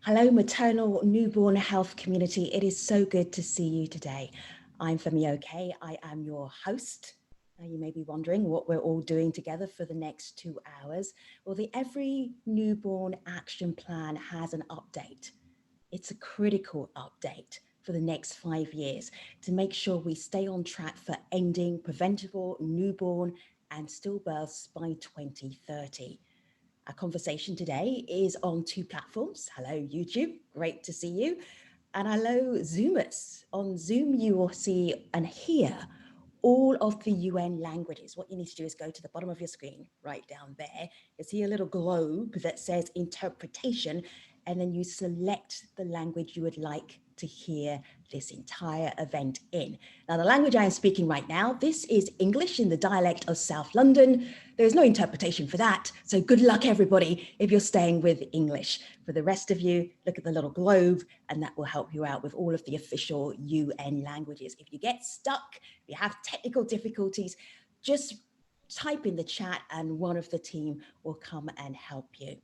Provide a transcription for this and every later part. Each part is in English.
Hello, maternal newborn health community. It is so good to see you today. I'm Femi Oke. I am your host. Now you may be wondering what we're all doing together for the next 2 hours. Well, the Every Newborn Action Plan has an update. It's a critical update for the next 5 years to make sure we stay on track for ending preventable newborn and stillbirths by 2030. Our conversation today is on 2 platforms. Hello, YouTube, great to see you. And hello, Zoomers. On Zoom, you will see and hear all of the UN languages. What you need to do is go to the bottom of your screen, right down there. You see a little globe that says interpretation, and then you select the language you would like to hear this entire event in. Now, the language I am speaking right now, this is English in the dialect of South London. There's no interpretation for that. So good luck, everybody, if you're staying with English. For the rest of you, look at the little globe, and that will help you out with all of the official UN languages. If you get stuck, if you have technical difficulties, just type in the chat and one of the team will come and help you.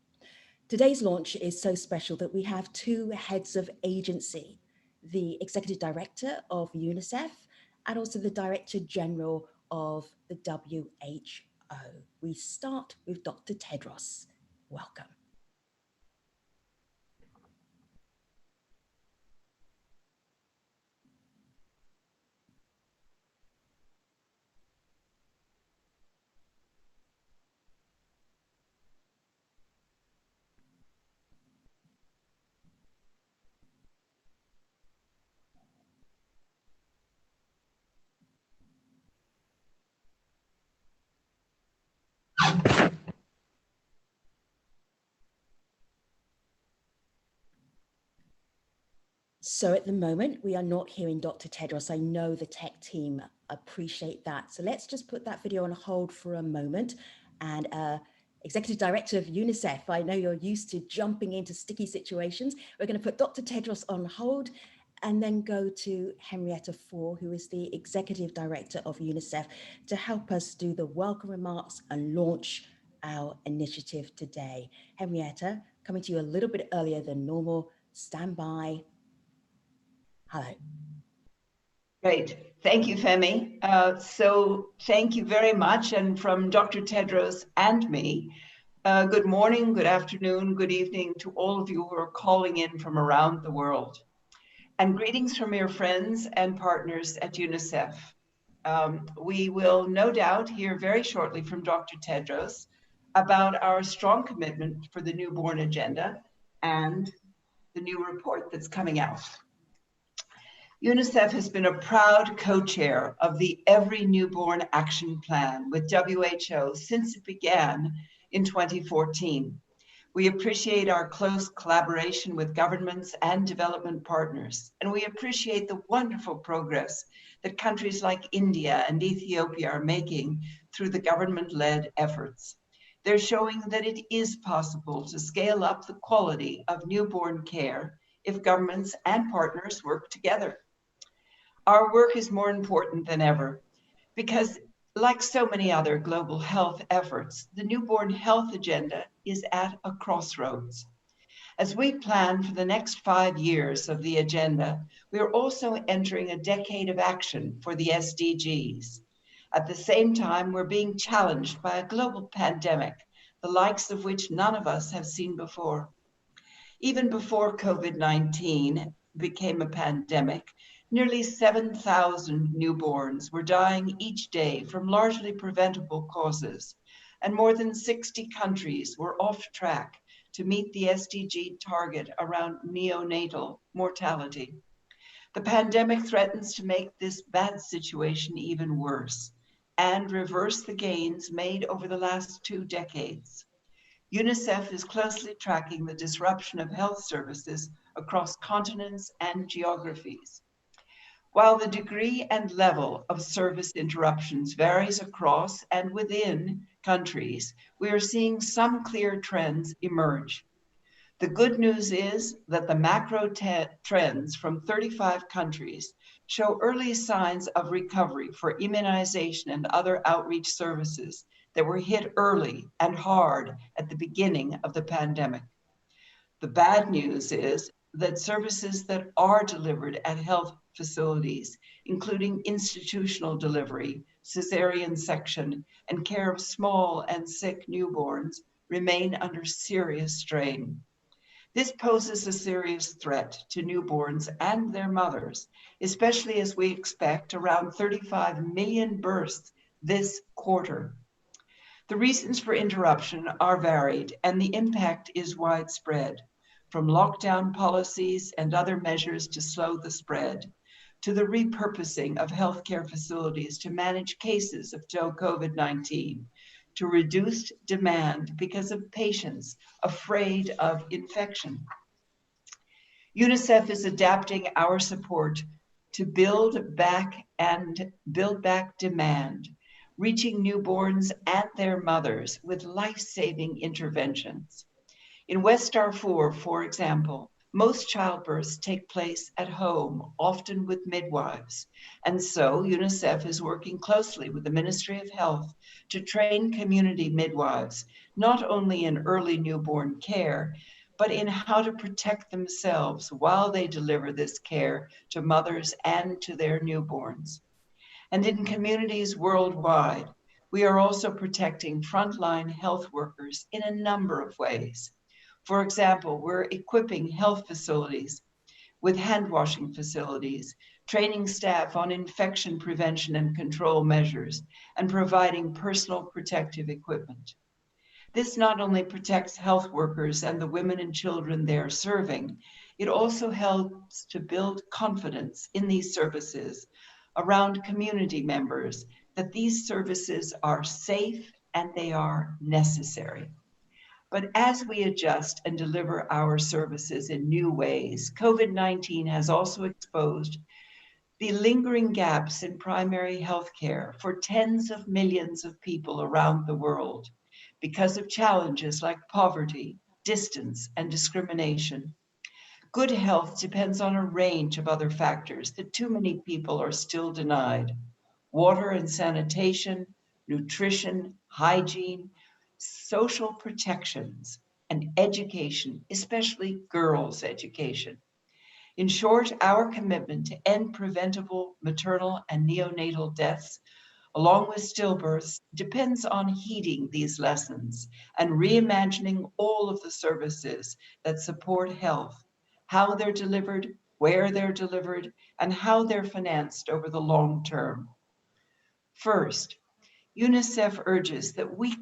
Today's launch is so special that we have 2 heads of agency, the Executive Director of UNICEF and also the Director-General of the WHO. We start with Dr. Tedros. Welcome. So at the moment, we are not hearing Dr. Tedros. I know the tech team appreciate that. So let's just put that video on hold for a moment. And Executive Director of UNICEF, I know you're used to jumping into sticky situations. We're going to put Dr. Tedros on hold and then go to Henrietta Fore, who is the Executive Director of UNICEF, to help us do the welcome remarks and launch our initiative today. Henrietta, coming to you a little bit earlier than normal. Stand by. Hello. Great. Thank you, Femi. So thank you very much. And from Dr. Tedros and me, good morning, good afternoon, good evening to all of you who are calling in from around the world. And greetings from your friends and partners at UNICEF. We will no doubt hear very shortly from Dr. Tedros about our strong commitment for the newborn agenda and the new report that's coming out. UNICEF has been a proud co-chair of the Every Newborn Action Plan with WHO since it began in 2014. We appreciate our close collaboration with governments and development partners, and we appreciate the wonderful progress that countries like India and Ethiopia are making through the government-led efforts. They're showing that it is possible to scale up the quality of newborn care if governments and partners work together. Our work is more important than ever because, like so many other global health efforts, the newborn health agenda is at a crossroads. As we plan for the next 5 years of the agenda, we are also entering a decade of action for the SDGs. At the same time, we're being challenged by a global pandemic, the likes of which none of us have seen before. Even before COVID-19 became a pandemic, nearly 7,000 newborns were dying each day from largely preventable causes, and more than 60 countries were off track to meet the SDG target around neonatal mortality. The pandemic threatens to make this bad situation even worse and reverse the gains made over the last 2 decades. UNICEF is closely tracking the disruption of health services across continents and geographies. While the degree and level of service interruptions varies across and within countries, we are seeing some clear trends emerge. The good news is that the macro trends from 35 countries show early signs of recovery for immunization and other outreach services that were hit early and hard at the beginning of the pandemic. The bad news is that services that are delivered at health facilities, including institutional delivery, cesarean section, and care of small and sick newborns, remain under serious strain. This poses a serious threat to newborns and their mothers, especially as we expect around 35 million births this quarter. The reasons for interruption are varied, and the impact is widespread, from lockdown policies and other measures to slow the spread, to the repurposing of healthcare facilities to manage cases of COVID-19, to reduced demand because of patients afraid of infection. UNICEF is adapting our support to build back demand, reaching newborns and their mothers with life-saving interventions. In West Darfur, for example, most childbirths take place at home, often with midwives. And so UNICEF is working closely with the Ministry of Health to train community midwives, not only in early newborn care, but in how to protect themselves while they deliver this care to mothers and to their newborns. And in communities worldwide, we are also protecting frontline health workers in a number of ways. For example, we're equipping health facilities with hand washing facilities, training staff on infection prevention and control measures, and providing personal protective equipment. This not only protects health workers and the women and children they are serving, it also helps to build confidence in these services around community members that these services are safe and they are necessary. But as we adjust and deliver our services in new ways, COVID-19 has also exposed the lingering gaps in primary health care for tens of millions of people around the world because of challenges like poverty, distance, and discrimination. Good health depends on a range of other factors that too many people are still denied: water and sanitation, nutrition, hygiene, social protections, and education, especially girls' education. In short, our commitment to end preventable maternal and neonatal deaths, along with stillbirths, depends on heeding these lessons and reimagining all of the services that support health, how they're delivered, where they're delivered, and how they're financed over the long term. First, UNICEF urges that we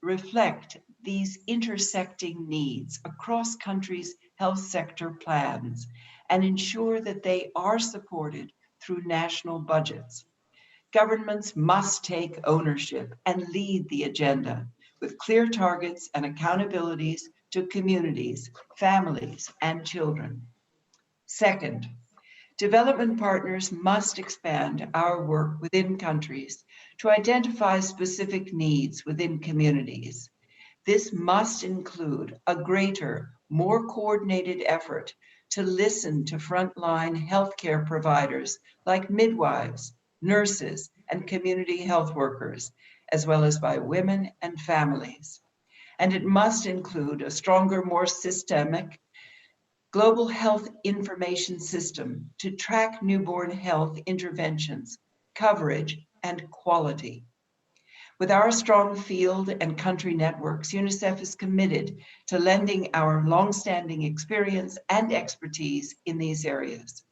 reflect these intersecting needs across countries' health sector plans and ensure that they are supported through national budgets. Governments must take ownership and lead the agenda with clear targets and accountabilities to communities, families, and children. Second, development partners must expand our work within countries to identify specific needs within communities. This must include a greater, more coordinated effort to listen to frontline healthcare providers like midwives, nurses, and community health workers, as well as by women and families. And it must include a stronger, more systemic global health information system to track newborn health interventions, coverage, and quality. With our strong field and country networks, UNICEF is committed to lending our longstanding experience and expertise in these areas.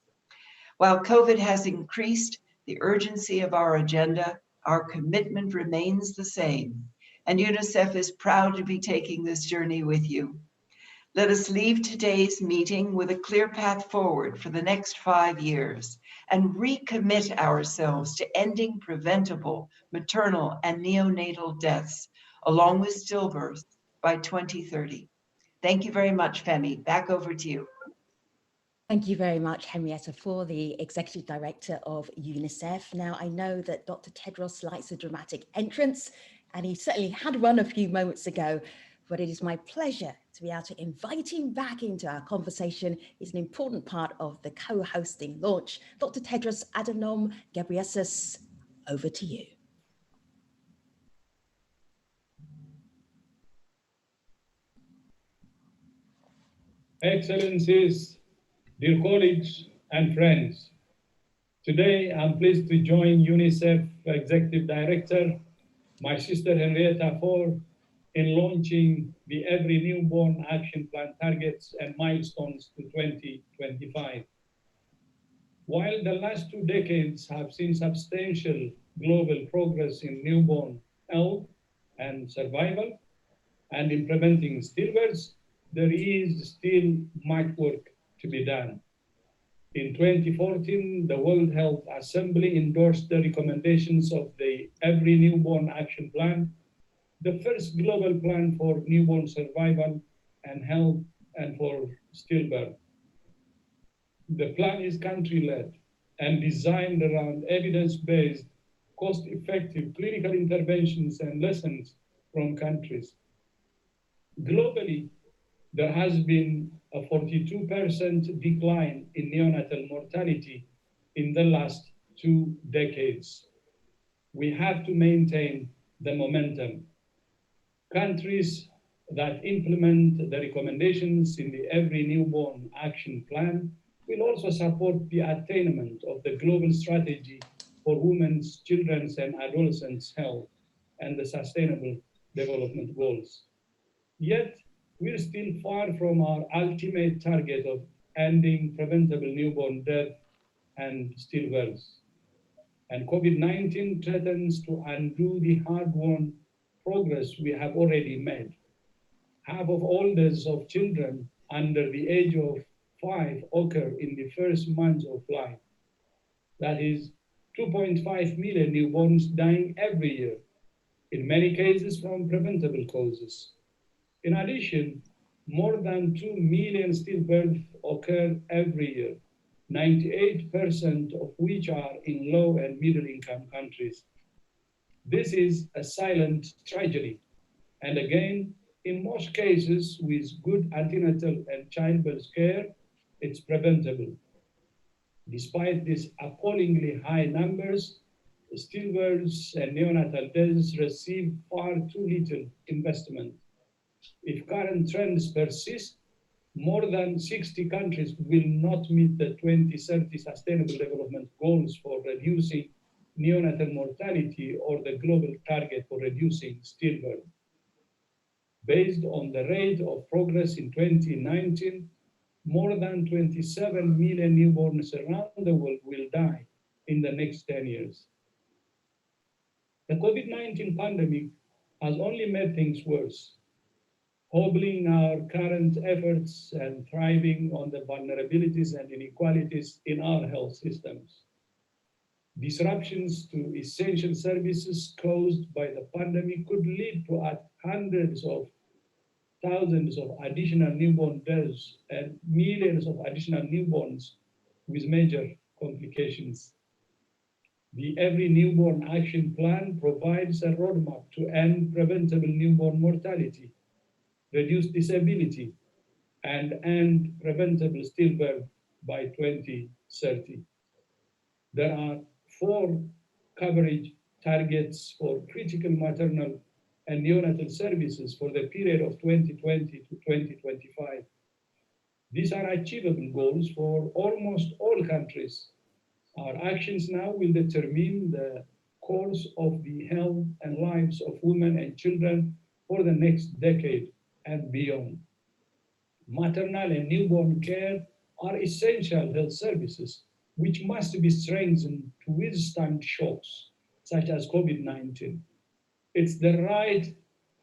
While COVID has increased the urgency of our agenda, our commitment remains the same, and UNICEF is proud to be taking this journey with you. Let us leave today's meeting with a clear path forward for the next 5 years and recommit ourselves to ending preventable maternal and neonatal deaths, along with stillbirths, by 2030. Thank you very much, Femi. Back over to you. Thank you very much, Henrietta Fore, the Executive Director of UNICEF. Now, I know that Dr. Tedros likes a dramatic entrance, and he certainly had one a few moments ago, but it is my pleasure to be able to invite him back into our conversation. He's an important part of the co-hosting launch. Dr. Tedros Adhanom Ghebreyesus, over to you. Excellencies, dear colleagues and friends, today I'm pleased to join UNICEF Executive Director, my sister Henrietta Fore, in launching the Every Newborn Action Plan targets and milestones to 2025. While the last 2 decades have seen substantial global progress in newborn health and survival, and in preventing stillbirths, there is still much work to be done. In 2014, the World Health Assembly endorsed the recommendations of the Every Newborn Action Plan, the first global plan for newborn survival and health and for stillbirth. The plan is country-led and designed around evidence-based, cost-effective clinical interventions and lessons from countries. Globally, there has been a 42% decline in neonatal mortality in the last 2 decades. We have to maintain the momentum. Countries that implement the recommendations in the Every Newborn Action Plan will also support the attainment of the global strategy for women's, children's, and adolescents' health and the Sustainable Development Goals. Yet, we're still far from our ultimate target of ending preventable newborn death and stillbirths. And COVID-19 threatens to undo the hard-won progress we have already made. Half of all deaths of children under the age of 5 occur in the first months of life. That is 2.5 million newborns dying every year, in many cases from preventable causes. In addition, more than 2 million stillbirths occur every year, 98% of which are in low and middle income countries. This is a silent tragedy. And again, in most cases with good antenatal and childbirth care, it's preventable. Despite these appallingly high numbers, stillbirths and neonatal deaths receive far too little investment. If current trends persist, more than 60 countries will not meet the 2030 Sustainable Development Goals for reducing neonatal mortality or the global target for reducing stillbirth. Based on the rate of progress in 2019, more than 27 million newborns around the world will die in the next 10 years. The COVID-19 pandemic has only made things worse, hobbling our current efforts and thriving on the vulnerabilities and inequalities in our health systems. Disruptions to essential services caused by the pandemic could lead to hundreds of thousands of additional newborn deaths and millions of additional newborns with major complications. The Every Newborn Action Plan provides a roadmap to end preventable newborn mortality, reduce disability, and end preventable stillbirth by 2030. There are 4 coverage targets for critical maternal and neonatal services for the period of 2020 to 2025. These are achievable goals for almost all countries. Our actions now will determine the course of the health and lives of women and children for the next decade and beyond. Maternal and newborn care are essential health services which must be strengthened to withstand shocks such as COVID-19. It's the right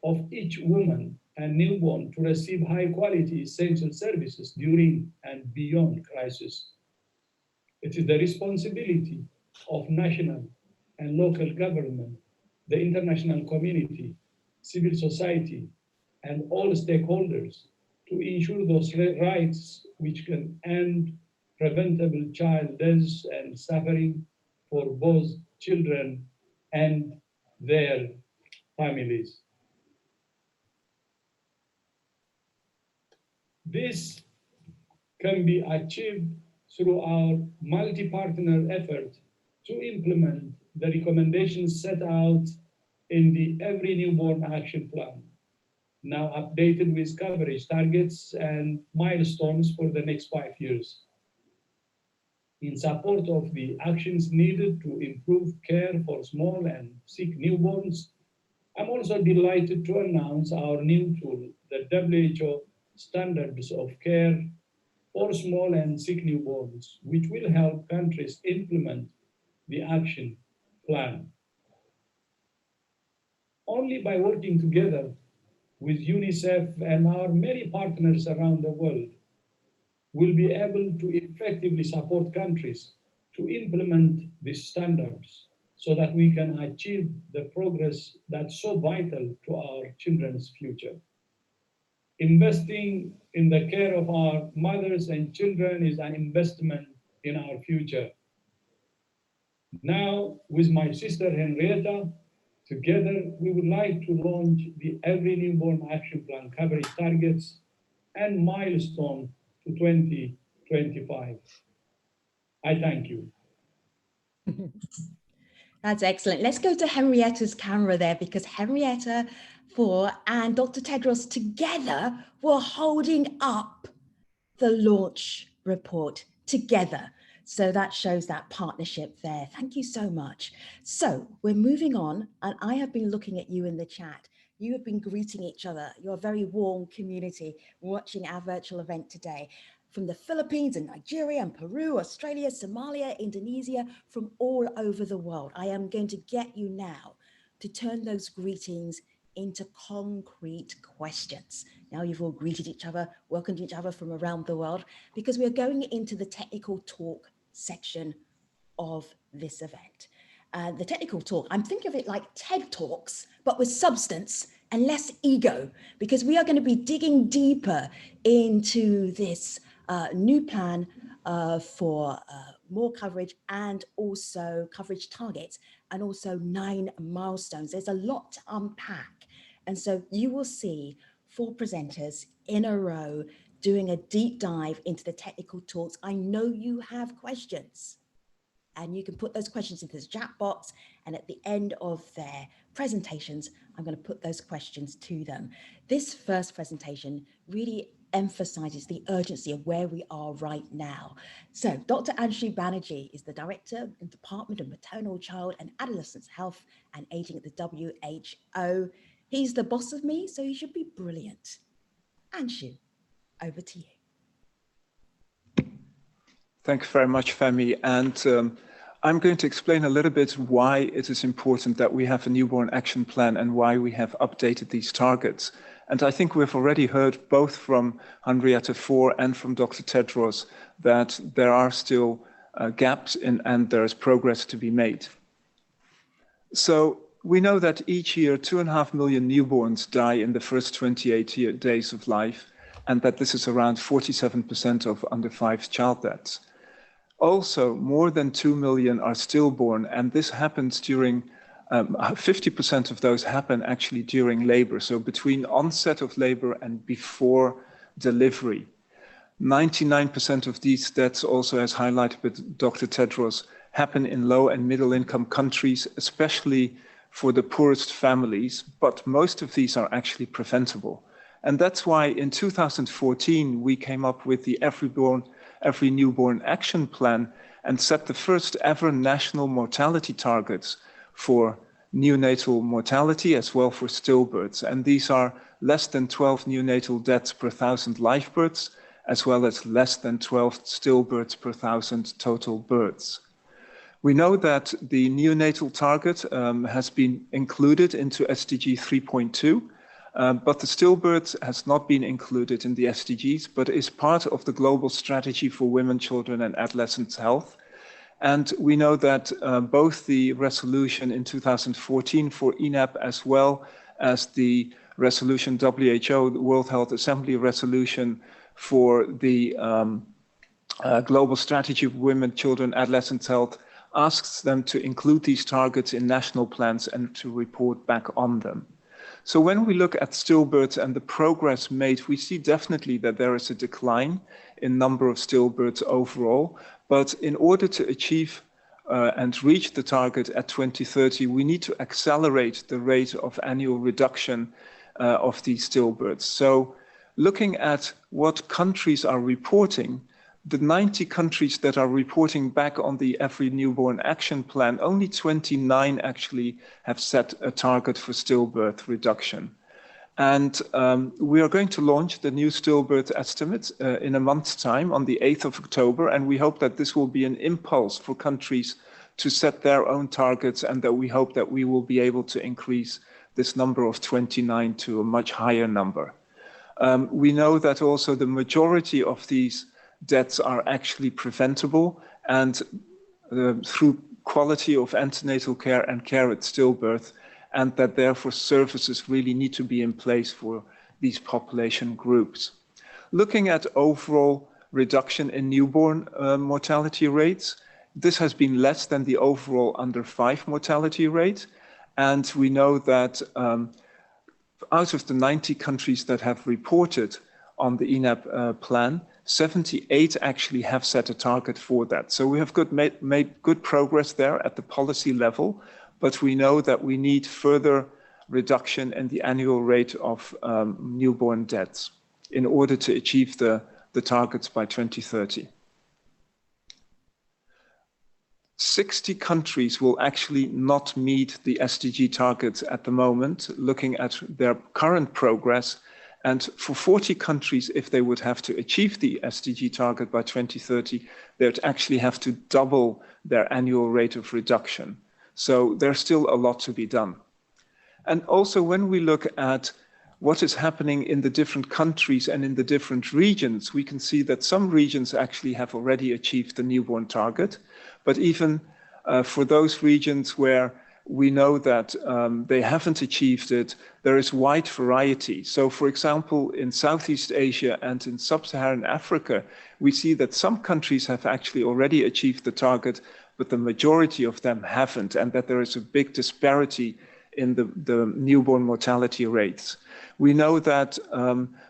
of each woman and newborn to receive high-quality essential services during and beyond crisis. It is the responsibility of national and local government, the international community, civil society, and all stakeholders to ensure those rights which can end preventable child deaths and suffering for both children and their families. This can be achieved through our multi-partner effort to implement the recommendations set out in the Every Newborn Action Plan. now updated with coverage targets and milestones for the next 5 years. In support of the actions needed to improve care for small and sick newborns, I'm also delighted to announce our new tool, the WHO Standards of Care for Small and Sick Newborns, which will help countries implement the action plan. Only by working together with UNICEF and our many partners around the world, we'll be able to effectively support countries to implement these standards so that we can achieve the progress that's so vital to our children's future. Investing in the care of our mothers and children is an investment in our future. Now, with my sister Henrietta, together we would like to launch the Every Newborn Action Plan coverage targets and milestone to 2025. I thank you. That's excellent. Let's go to Henrietta's camera there, because Henrietta Fore and Dr. Tedros together were holding up the launch report together. So that shows that partnership there. Thank you so much. So we're moving on, and I have been looking at you in the chat. You have been greeting each other. You're a very warm community watching our virtual event today. From the Philippines and Nigeria and Peru, Australia, Somalia, Indonesia, from all over the world. I am going to get you now to turn those greetings into concrete questions. Now you've all greeted each other, welcomed each other from around the world, because we're going into the technical talk section of this event. The technical talk, I'm thinking of it like TED Talks, but with substance and less ego, because we are going to be digging deeper into this new plan for more coverage, and also coverage targets, and also 9 milestones. There's a lot to unpack. And so you will see 4 presenters in a row doing a deep dive into the technical talks. I know you have questions, and you can put those questions into the chat box. And at the end of their presentations, I'm going to put those questions to them. This first presentation really emphasizes the urgency of where we are right now. So Dr. Anshu Banerjee is the Director of the Department of Maternal, Child and Adolescents Health and Aging at the WHO. He's the boss of me, so he should be brilliant. Anshu, over to you. Thank you very much, Femi. And I'm going to explain a little bit why it is important that we have a newborn action plan and why we have updated these targets. And I think we've already heard both from Henrietta Fore and from Dr. Tedros that there are still gaps and there is progress to be made. So we know that each year 2.5 million newborns die in the first 28 days of life, and that this is around 47% of under 5 child deaths. Also, more than 2 million are stillborn, and this happens during 50% of those happen actually during labor, so between onset of labor and before delivery. 99% of these deaths, also as highlighted by Dr. Tedros, happen in low and middle income countries, especially for the poorest families, but most of these are actually preventable. And that's why in 2014, we came up with the Every Newborn Action Plan and set the first ever national mortality targets for neonatal mortality as well for stillbirths. And these are less than 12 neonatal deaths per 1,000 live births, as well as less than 12 stillbirths per 1,000 total births. We know that the neonatal target has been included into SDG 3.2, but the stillbirth has not been included in the SDGs, but is part of the global strategy for women, children, and adolescents health. And we know that both the resolution in 2014 for ENAP as well as the resolution WHO, the World Health Assembly resolution for the global strategy for women, children, adolescents health asks them to include these targets in national plans and to report back on them. So when we look at stillbirths and the progress made, we see definitely that there is a decline in number of stillbirths overall. But in order to achieve and reach the target at 2030, we need to accelerate the rate of annual reduction of these stillbirths. So looking at what countries are reporting, the 90 countries that are reporting back on the Every Newborn Action Plan, only 29 actually have set a target for stillbirth reduction. And we are going to launch the new stillbirth estimates in a month's time on the 8th of October. And we hope that this will be an impulse for countries to set their own targets, and that we hope that we will be able to increase this number of 29 to a much higher number. We know that also the majority of these deaths are actually preventable, and through quality of antenatal care and care at stillbirth, and that therefore services really need to be in place for these population groups. Looking at overall reduction in newborn mortality rates, this has been less than the overall under 5 mortality rate, and we know that out of the 90 countries that have reported on the ENAP plan, 78 actually have set a target for that. So we have made good progress there at the policy level, but we know that we need further reduction in the annual rate of newborn deaths in order to achieve the targets by 2030. 60 countries will actually not meet the SDG targets at the moment, looking at their current progress. And for 40 countries, if they would have to achieve the SDG target by 2030, they would actually have to double their annual rate of reduction. So there's still a lot to be done. And also when we look at what is happening in the different countries and in the different regions, we can see that some regions actually have already achieved the newborn target. But even for those regions where we know that they haven't achieved it, there is wide variety. So for example, in Southeast Asia and in Sub-Saharan Africa, we see that some countries have actually already achieved the target, but the majority of them haven't, and that there is a big disparity in the newborn mortality rates. We know that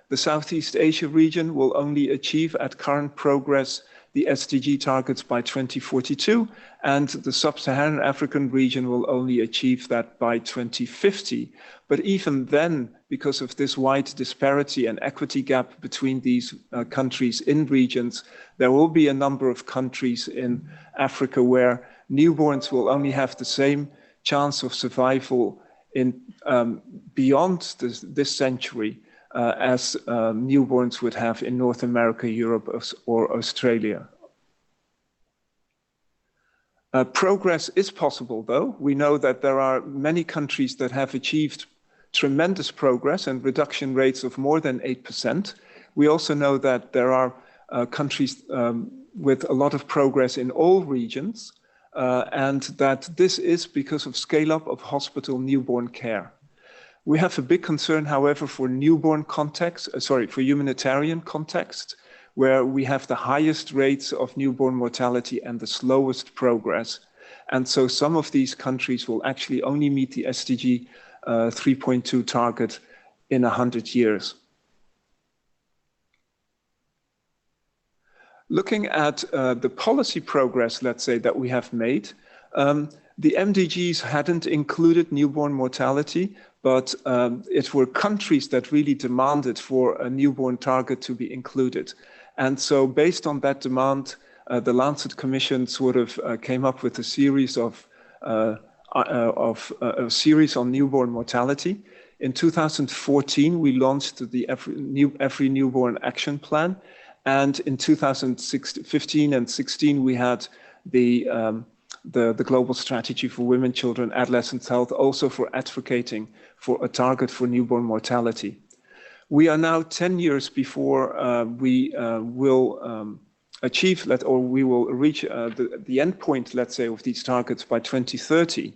the Southeast Asia region will only achieve at current progress the SDG targets by 2042, and the Sub-Saharan African region will only achieve that by 2050. But even then, because of this wide disparity and equity gap between these countries in regions, there will be a number of countries in Africa where newborns will only have the same chance of survival in beyond this century as newborns would have in North America, Europe, or Australia. Progress is possible, though. We know that there are many countries that have achieved tremendous progress and reduction rates of more than 8%. We also know that there are countries with a lot of progress in all regions, and that this is because of scale-up of hospital newborn care. We have a big concern, however, for newborn context, for humanitarian context, where we have the highest rates of newborn mortality and the slowest progress. And so some of these countries will actually only meet the SDG 3.2 target in 100 years. Looking at the policy progress, let's say, that we have made, the MDGs hadn't included newborn mortality, but it were countries that really demanded for a newborn target to be included. And so based on that demand, the Lancet Commission sort of came up with a series on newborn mortality. In 2014, we launched the Every Newborn Action Plan. And in 2015 and 16, we had the Global Strategy for Women, Children, Adolescents Health, also for advocating for a target for newborn mortality. We are now 10 years before we will achieve, we will reach the end point, let's say, of these targets by 2030.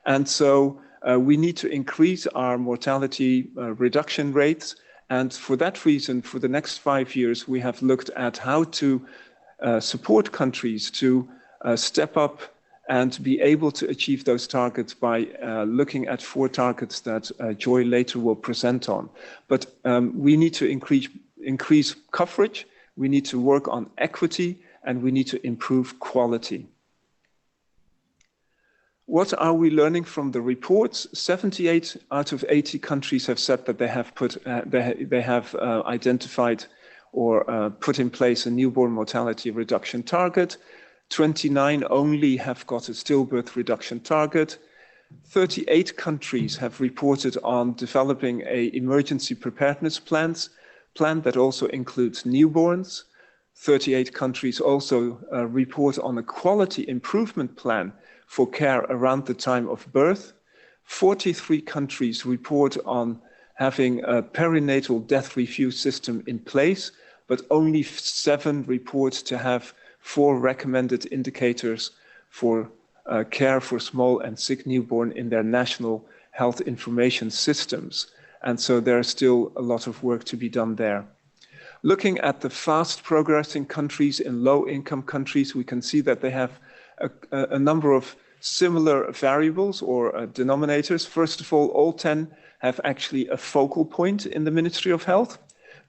And so we need to increase our mortality reduction rates. And for that reason, for the next 5 years, we have looked at how to support countries to step up and be able to achieve those targets by looking at 4 targets that Joy later will present on. But we need to increase coverage, we need to work on equity, and we need to improve quality. What are we learning from the reports? 78 out of 80 countries have said that they have identified or put in place a newborn mortality reduction target. 29 only have got a stillbirth reduction target. 38 countries have reported on developing an emergency preparedness plan that also includes newborns. 38 countries also report on a quality improvement plan for care around the time of birth. 43 countries report on having a perinatal death review system in place, but only 7 report to have 4 recommended indicators for care for small and sick newborn in their national health information systems. And so there's still a lot of work to be done there. Looking at the fast progressing countries in low-income countries, we can see that they have a number of similar variables or denominators. First of all 10 have actually a focal point in the Ministry of Health.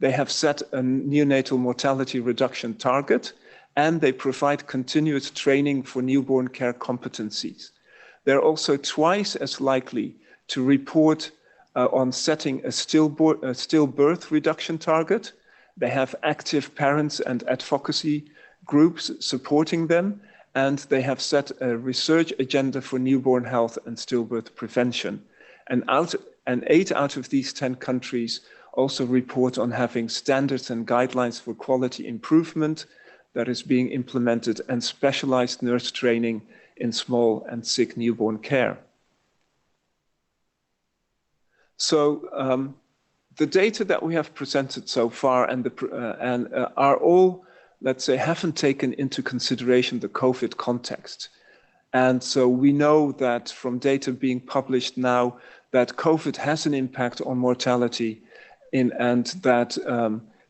They have set a neonatal mortality reduction target, and they provide continuous training for newborn care competencies. They're also twice as likely to report on setting a stillbirth reduction target. They have active parents and advocacy groups supporting them, and they have set a research agenda for newborn health and stillbirth prevention. And 8 out of these 10 countries also report on having standards and guidelines for quality improvement that is being implemented, and specialized nurse training in small and sick newborn care. So the data that we have presented so far are all, let's say, haven't taken into consideration the COVID context. And so we know that from data being published now that COVID has an impact on mortality and that,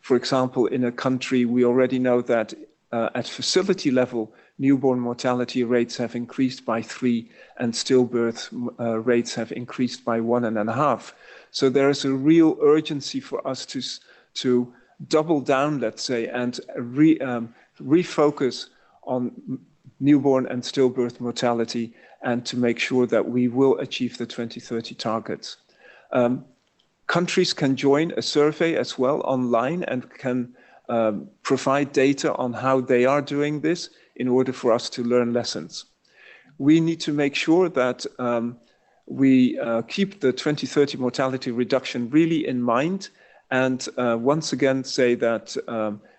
for example, in a country, we already know that at facility level, newborn mortality rates have increased by 3 and stillbirth rates have increased by 1.5. So there is a real urgency for us to double down, let's say, and refocus on newborn and stillbirth mortality and to make sure that we will achieve the 2030 targets. Countries can join a survey as well online and can provide data on how they are doing this in order for us to learn lessons. We need to make sure that we keep the 2030 mortality reduction really in mind, and once again say that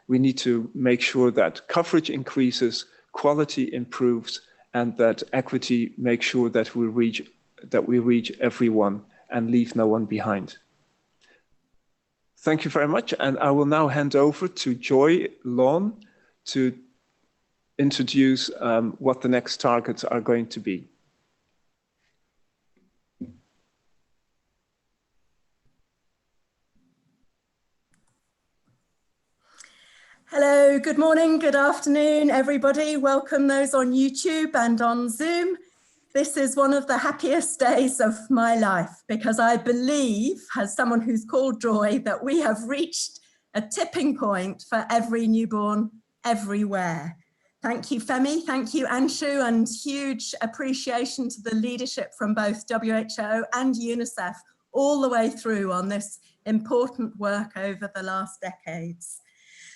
we need to make sure that coverage increases, quality improves, and that equity makes sure that we reach everyone and leave no one behind. Thank you very much, and I will now hand over to Joy Lawn to introduce what the next targets are going to be. Hello, good morning, good afternoon, everybody. Welcome those on YouTube and on Zoom. This is one of the happiest days of my life because I believe, as someone who's called Joy, that we have reached a tipping point for every newborn everywhere. Thank you, Femi. Thank you, Anshu, and huge appreciation to the leadership from both WHO and UNICEF all the way through on this important work over the last decades.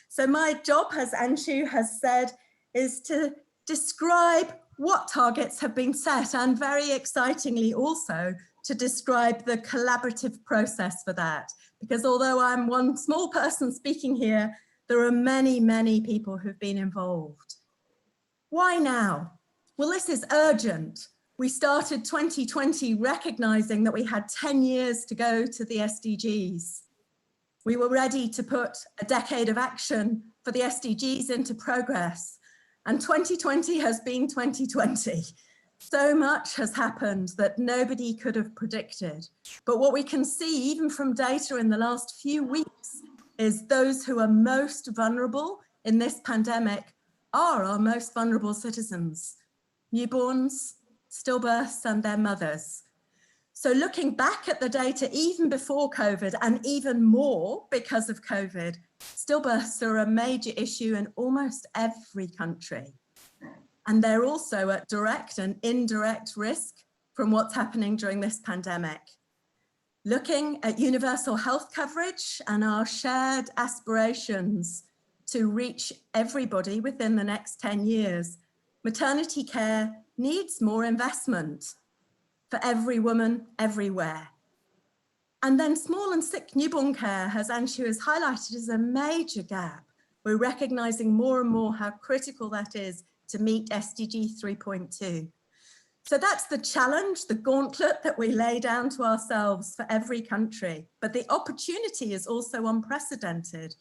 So my job, as Anshu has said, is to describe what targets have been set, and very excitingly also to describe the collaborative process for that. Because although I'm one small person speaking here, there are many, many people who've been involved. Why now? Well, this is urgent. We started 2020 recognizing that we had 10 years to go to the SDGs. We were ready to put a decade of action for the SDGs into progress. And 2020 has been 2020. So much has happened that nobody could have predicted. But what we can see, even from data in the last few weeks, is those who are most vulnerable in this pandemic are our most vulnerable citizens: newborns, stillbirths, and their mothers. So looking back at the data even before COVID, and even more because of COVID, stillbirths are a major issue in almost every country. And they're also at direct and indirect risk from what's happening during this pandemic. Looking at universal health coverage and our shared aspirations to reach everybody within the next 10 years, maternity care needs more investment for every woman, everywhere. And then small and sick newborn care, as Anshu has highlighted, is a major gap. We're recognizing more and more how critical that is to meet SDG 3.2. So that's the challenge, the gauntlet that we lay down to ourselves for every country. But the opportunity is also unprecedented.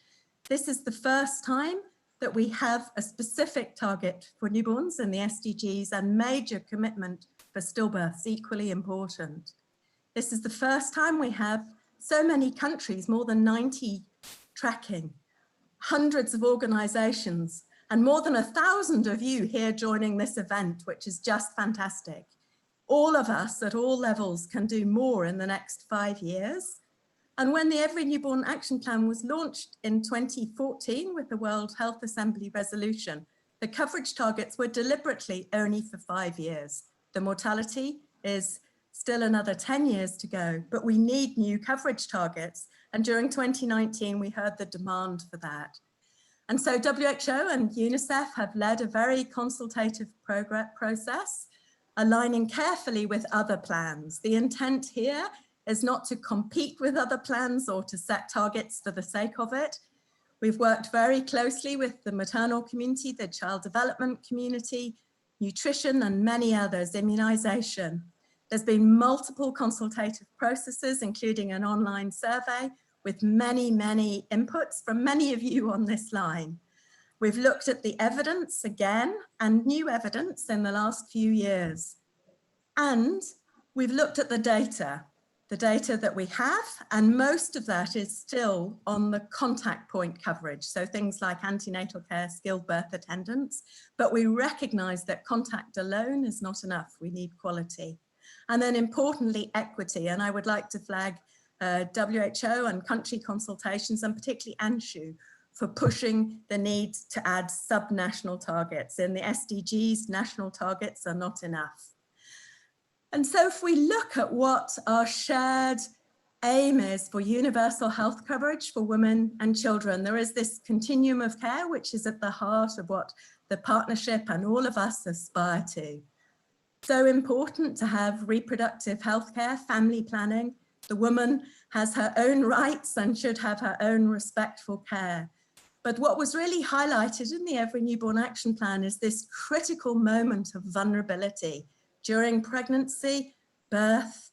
This is the first time that we have a specific target for newborns in the SDGs and major commitment for stillbirths, equally important. This is the first time we have so many countries, more than 90 tracking, hundreds of organizations, and more than 1,000 of you here joining this event, which is just fantastic. All of us at all levels can do more in the next 5 years. And when the Every Newborn Action Plan was launched in 2014 with the World Health Assembly resolution, the coverage targets were deliberately only for 5 years. The mortality is still another 10 years to go, but we need new coverage targets. And during 2019, we heard the demand for that. And so WHO and UNICEF have led a very consultative process, aligning carefully with other plans. The intent here is not to compete with other plans or to set targets for the sake of it. We've worked very closely with the maternal community, the child development community, nutrition, and many others, immunization. There's been multiple consultative processes, including an online survey with many, many inputs from many of you on this line. We've looked at the evidence again and new evidence in the last few years. And we've looked at the data that we have, and most of that is still on the contact point coverage. So things like antenatal care, skilled birth attendants, but we recognize that contact alone is not enough. We need quality. And then importantly, equity. And I would like to flag WHO and country consultations, and particularly Anshu, for pushing the need to add subnational targets. In the SDGs, national targets are not enough. And so if we look at what our shared aim is for universal health coverage for women and children, there is this continuum of care, which is at the heart of what the partnership and all of us aspire to. So important to have reproductive health care, family planning. The woman has her own rights and should have her own respectful care. But what was really highlighted in the Every Newborn Action Plan is this critical moment of vulnerability during pregnancy, birth,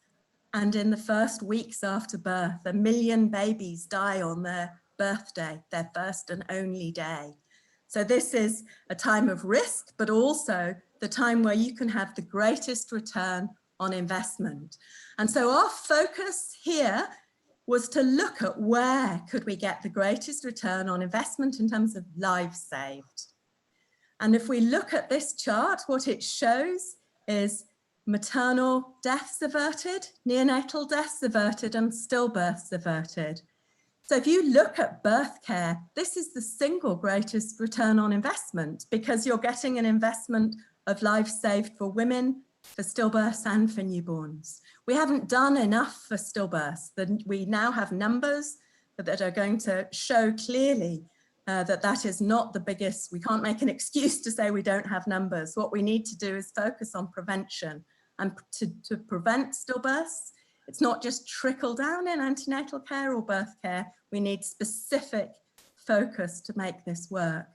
and in the first weeks after birth. 1 million babies die on their birthday, their first and only day. So this is a time of risk, but also the time where you can have the greatest return on investment. And so our focus here was to look at where could we get the greatest return on investment in terms of lives saved. And if we look at this chart, what it shows is maternal deaths averted, neonatal deaths averted, and stillbirths averted. So if you look at birth care, this is the single greatest return on investment, because you're getting an investment of lives saved for women, for stillbirths, and for newborns. We haven't done enough for stillbirths. We now have numbers that are going to show clearly that is not the biggest. We can't make an excuse to say we don't have numbers. What we need to do is focus on prevention. And to prevent stillbirths, it's not just trickle down in antenatal care or birth care. We need specific focus to make this work.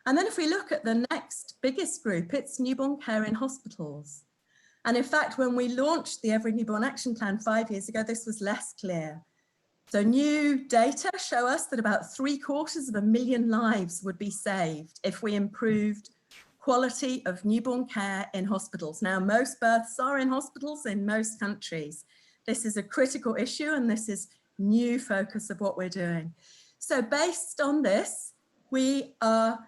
And then if we look at the next biggest group, it's newborn care in hospitals. And in fact, when we launched the Every Newborn Action Plan 5 years ago, this was less clear. So new data show us that about 750,000 lives would be saved if we improved quality of newborn care in hospitals. Now, most births are in hospitals in most countries. This is a critical issue, and this is new focus of what we're doing. So based on this, we are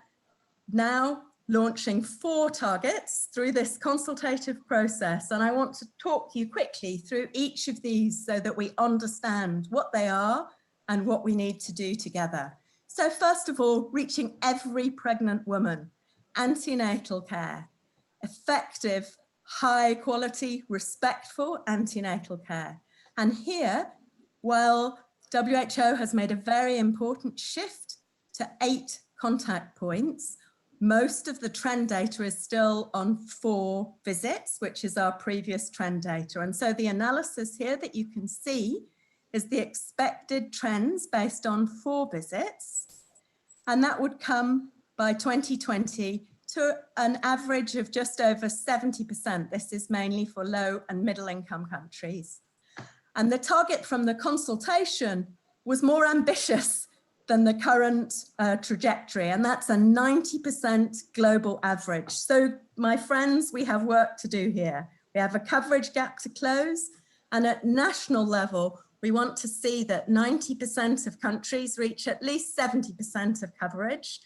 now launching 4 targets through this consultative process. And I want to talk you quickly through each of these so that we understand what they are and what we need to do together. So first of all, reaching every pregnant woman. antenatal care, effective, high quality, respectful antenatal care. And here, while WHO has made a very important shift to 8 contact points, most of the trend data is still on 4 visits, which is our previous trend data. And so the analysis here that you can see is the expected trends based on 4 visits. And that would come by 2020 to an average of just over 70%. This is mainly for low and middle income countries. And the target from the consultation was more ambitious than the current trajectory, and that's a 90% global average. So my friends, we have work to do here. We have a coverage gap to close, and at national level, we want to see that 90% of countries reach at least 70% of coverage,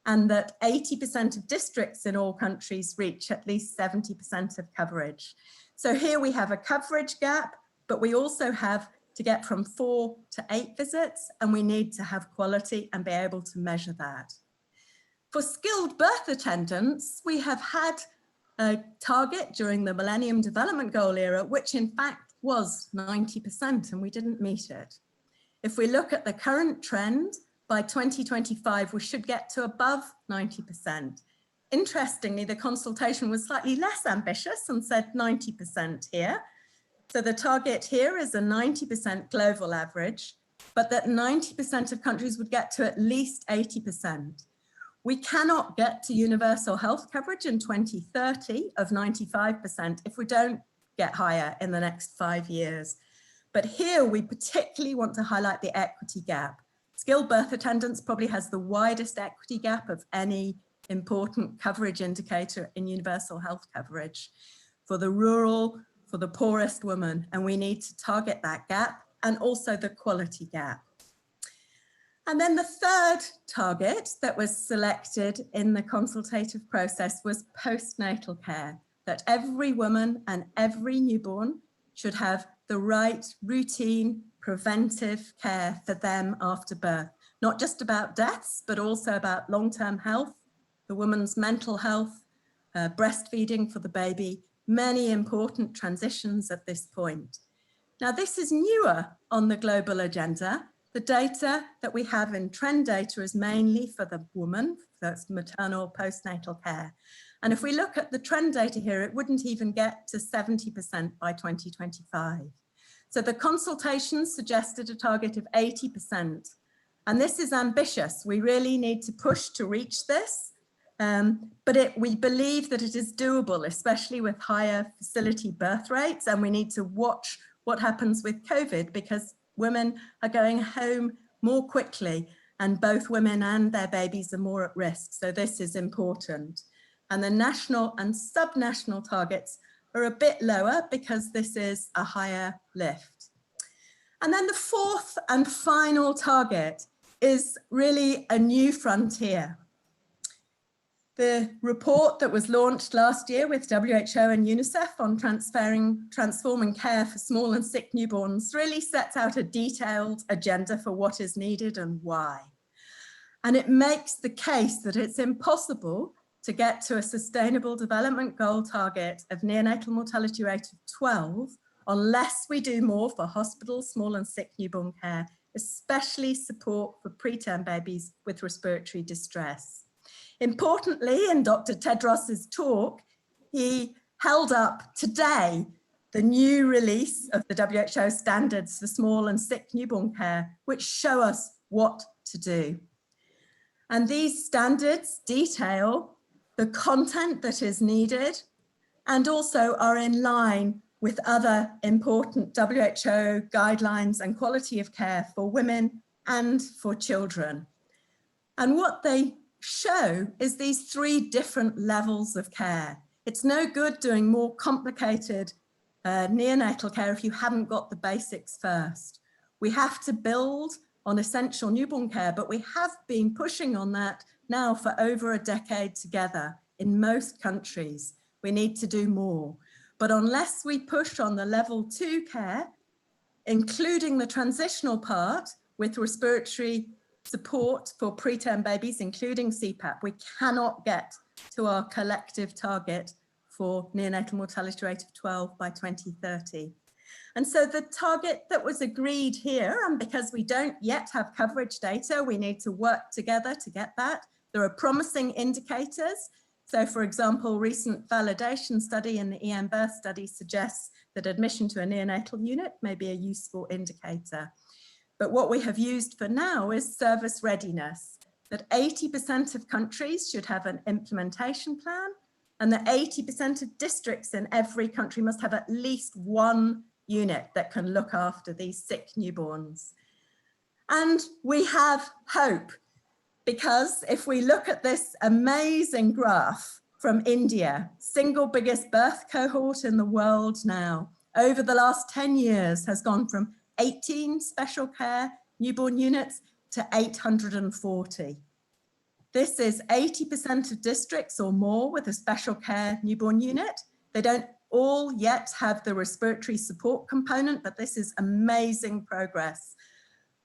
and that 80% of districts in all countries reach at least 70% of coverage. So here we have a coverage gap, but we also have to get from 4 to 8 visits, and we need to have quality and be able to measure that. For skilled birth attendants, we have had a target during the Millennium Development Goal era, which in fact was 90%, and we didn't meet it. If we look at the current trend, by 2025, we should get to above 90%. Interestingly, the consultation was slightly less ambitious and said 90% here. So the target here is a 90% global average, but that 90% of countries would get to at least 80%. We cannot get to universal health coverage in 2030 of 95% if we don't get higher in the next 5 years. But here we particularly want to highlight the equity gap. Skilled birth attendants probably has the widest equity gap of any important coverage indicator in universal health coverage for the rural, for the poorest woman, and we need to target that gap and also the quality gap. And then the third target that was selected in the consultative process was postnatal care, that every woman and every newborn should have the right routine preventive care for them after birth, not just about deaths, but also about long-term health, the woman's mental health, breastfeeding for the baby, many important transitions at this point. Now, this is newer on the global agenda. The data that we have in trend data is mainly for the woman, that's maternal postnatal care. And if we look at the trend data here, it wouldn't even get to 70% by 2025. So the consultation suggested a target of 80%. And this is ambitious. We really need to push to reach this. But we believe that it is doable, especially with higher facility birth rates. And we need to watch what happens with COVID, because women are going home more quickly and both women and their babies are more at risk. So this is important. And the national and subnational targets are a bit lower because this is a higher lift. And then the fourth and final target is really a new frontier. The report that was launched last year with WHO and UNICEF on transforming care for small and sick newborns really sets out a detailed agenda for what is needed and why. And it makes the case that it's impossible to get to a sustainable development goal target of neonatal mortality rate of 12 unless we do more for hospital, small and sick newborn care, especially support for preterm babies with respiratory distress. Importantly, in Dr. Tedros's talk, he held up today the new release of the WHO standards for small and sick newborn care, which show us what to do. And these standards detail the content that is needed and also are in line with other important WHO guidelines and quality of care for women and for children. And what they show is these 3 different levels of care. It's no good doing more complicated neonatal care if you haven't got the basics first. We have to build on essential newborn care, but we have been pushing on that now for over a decade together in most countries. We need to do more. But unless we push on the level 2 care, including the transitional part with respiratory support for preterm babies, including CPAP, we cannot get to our collective target for neonatal mortality rate of 12 by 2030. And so the target that was agreed here, and because we don't yet have coverage data, we need to work together to get that. There are promising indicators. So for example, recent validation study in the EM birth study suggests that admission to a neonatal unit may be a useful indicator. But what we have used for now is service readiness, that 80% of countries should have an implementation plan, and that 80% of districts in every country must have at least one unit that can look after these sick newborns. And we have hope, because if we look at this amazing graph from India, single biggest birth cohort in the world now, over the last 10 years has gone from 18 special care newborn units to 840. This is 80% of districts or more with a special care newborn unit. They don't all yet have the respiratory support component, but this is amazing progress.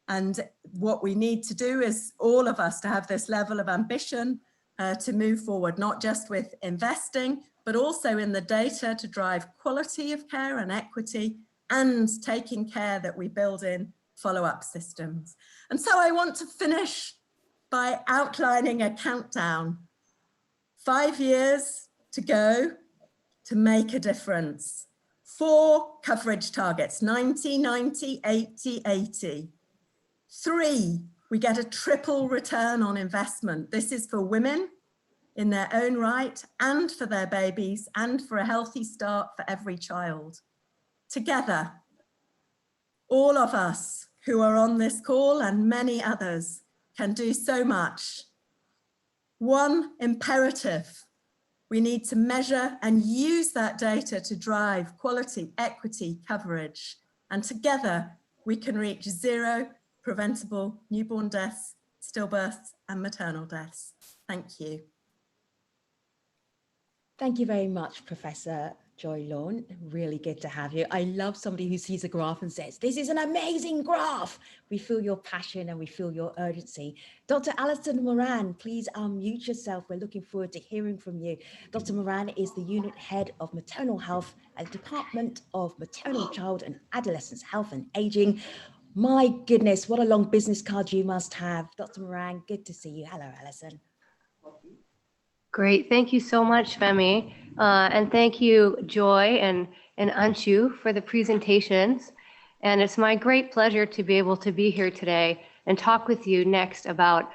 And what we need to do is all of us to have this level of ambition to move forward, not just with investing, but also in the data to drive quality of care and equity, and taking care that we build in follow-up systems. And so I want to finish by outlining a countdown. 5 years to go to make a difference. 4 coverage targets, 90, 90, 80, 80. 3, we get a triple return on investment. This is for women in their own right, and for their babies, and for a healthy start for every child. Together, all of us who are on this call and many others can do so much. 1 imperative: we need to measure and use that data to drive quality, equity, coverage. And together we can reach 0 preventable newborn deaths, stillbirths, and maternal deaths. Thank you. Thank you very much, Professor Joy Lawn. Really good to have you. I love somebody who sees a graph and says, this is an amazing graph. We feel your passion and we feel your urgency. Dr. Alison Moran, please unmute yourself. We're looking forward to hearing from you. Dr. Moran is the Unit Head of Maternal Health at the Department of Maternal, Child and Adolescents Health and Aging. My goodness, what a long business card you must have. Dr. Moran, good to see you. Hello, Alison. Great. Thank you so much, Femi. And thank you, Joy and Anshu, for the presentations. And it's my great pleasure to be able to be here today and talk with you next about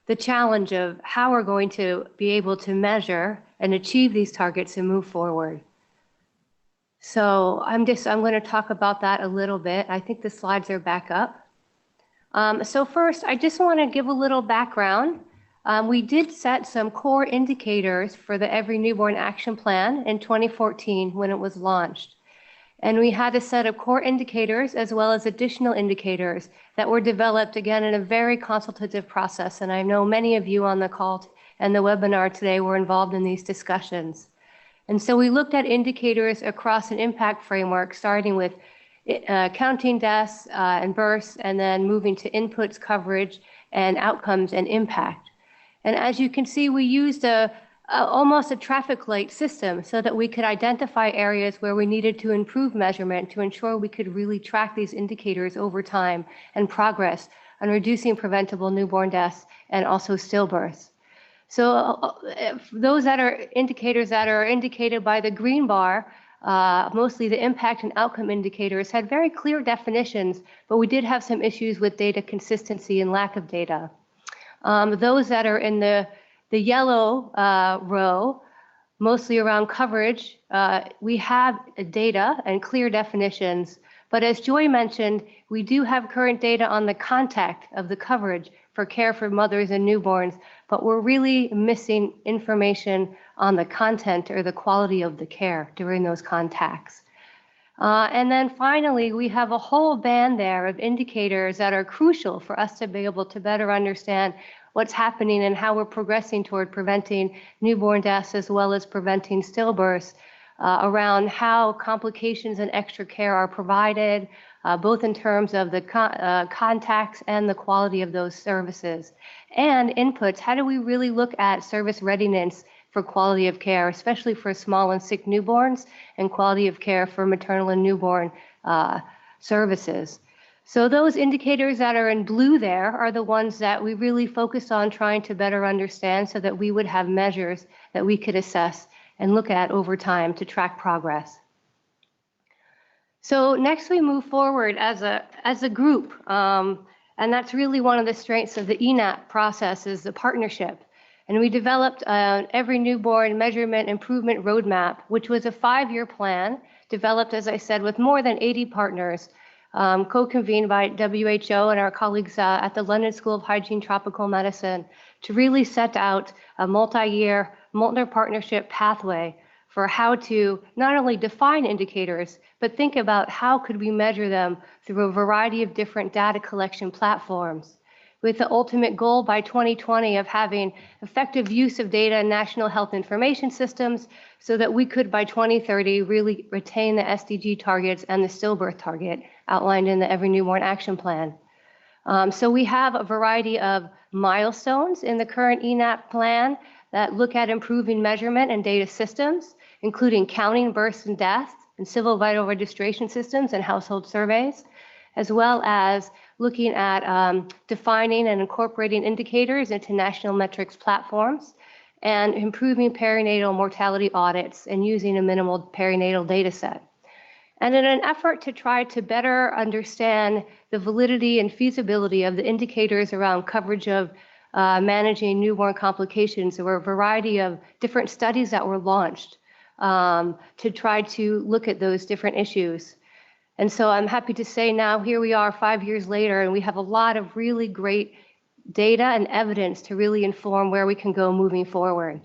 the challenge of how we're going to be able to measure and achieve these targets and move forward. So I'm going to talk about that a little bit. I think the slides are back up. So first, I just want to give a little background. We did set some core indicators for the Every Newborn Action Plan in 2014 when it was launched. And we had a set of core indicators as well as additional indicators that were developed, again, in a very consultative process. And I know many of you on the call and the webinar today were involved in these discussions. And so we looked at indicators across an impact framework, starting with counting deaths and births, and then moving to inputs, coverage, and outcomes and impact. And as you can see, we used almost a traffic light system so that we could identify areas where we needed to improve measurement to ensure we could really track these indicators over time and progress on reducing preventable newborn deaths and also stillbirths. So those that are indicators that are indicated by the green bar, mostly the impact and outcome indicators, had very clear definitions, but we did have some issues with data consistency and lack of data. Those that are in the yellow row, mostly around coverage, we have data and clear definitions. But as Joy mentioned, we do have current data on the contact of the coverage for care for mothers and newborns, but we're really missing information on the content or the quality of the care during those contacts. And then finally, we have a whole band there of indicators that are crucial for us to be able to better understand what's happening and how we're progressing toward preventing newborn deaths as well as preventing stillbirths, around how complications and extra care are provided, both in terms of the contacts and the quality of those services. And inputs, how do we really look at service readiness for quality of care, especially for small and sick newborns, and quality of care for maternal and newborn services. So those indicators that are in blue there are the ones that we really focus on trying to better understand so that we would have measures that we could assess and look at over time to track progress. So next we move forward as a group, and that's really one of the strengths of the ENAP process is the partnership. And we developed Every Newborn Measurement Improvement Roadmap, which was a 5-year plan developed, as I said, with more than 80 partners, co-convened by WHO and our colleagues at the London School of Hygiene Tropical Medicine to really set out a multi-year, multi-partnership pathway for how to not only define indicators, but think about how could we measure them through a variety of different data collection platforms, with the ultimate goal by 2020 of having effective use of data in national health information systems so that we could, by 2030, really retain the SDG targets and the stillbirth target outlined in the Every Newborn Action Plan. So we have a variety of milestones in the current ENAP plan that look at improving measurement and data systems, including counting births and deaths and civil vital registration systems and household surveys, as well as looking at defining and incorporating indicators into national metrics platforms and improving perinatal mortality audits and using a minimal perinatal data set. And in an effort to try to better understand the validity and feasibility of the indicators around coverage of managing newborn complications, there were a variety of different studies that were launched to try to look at those different issues. And so I'm happy to say now here we are 5 years later, and we have a lot of really great data and evidence to really inform where we can go moving forward.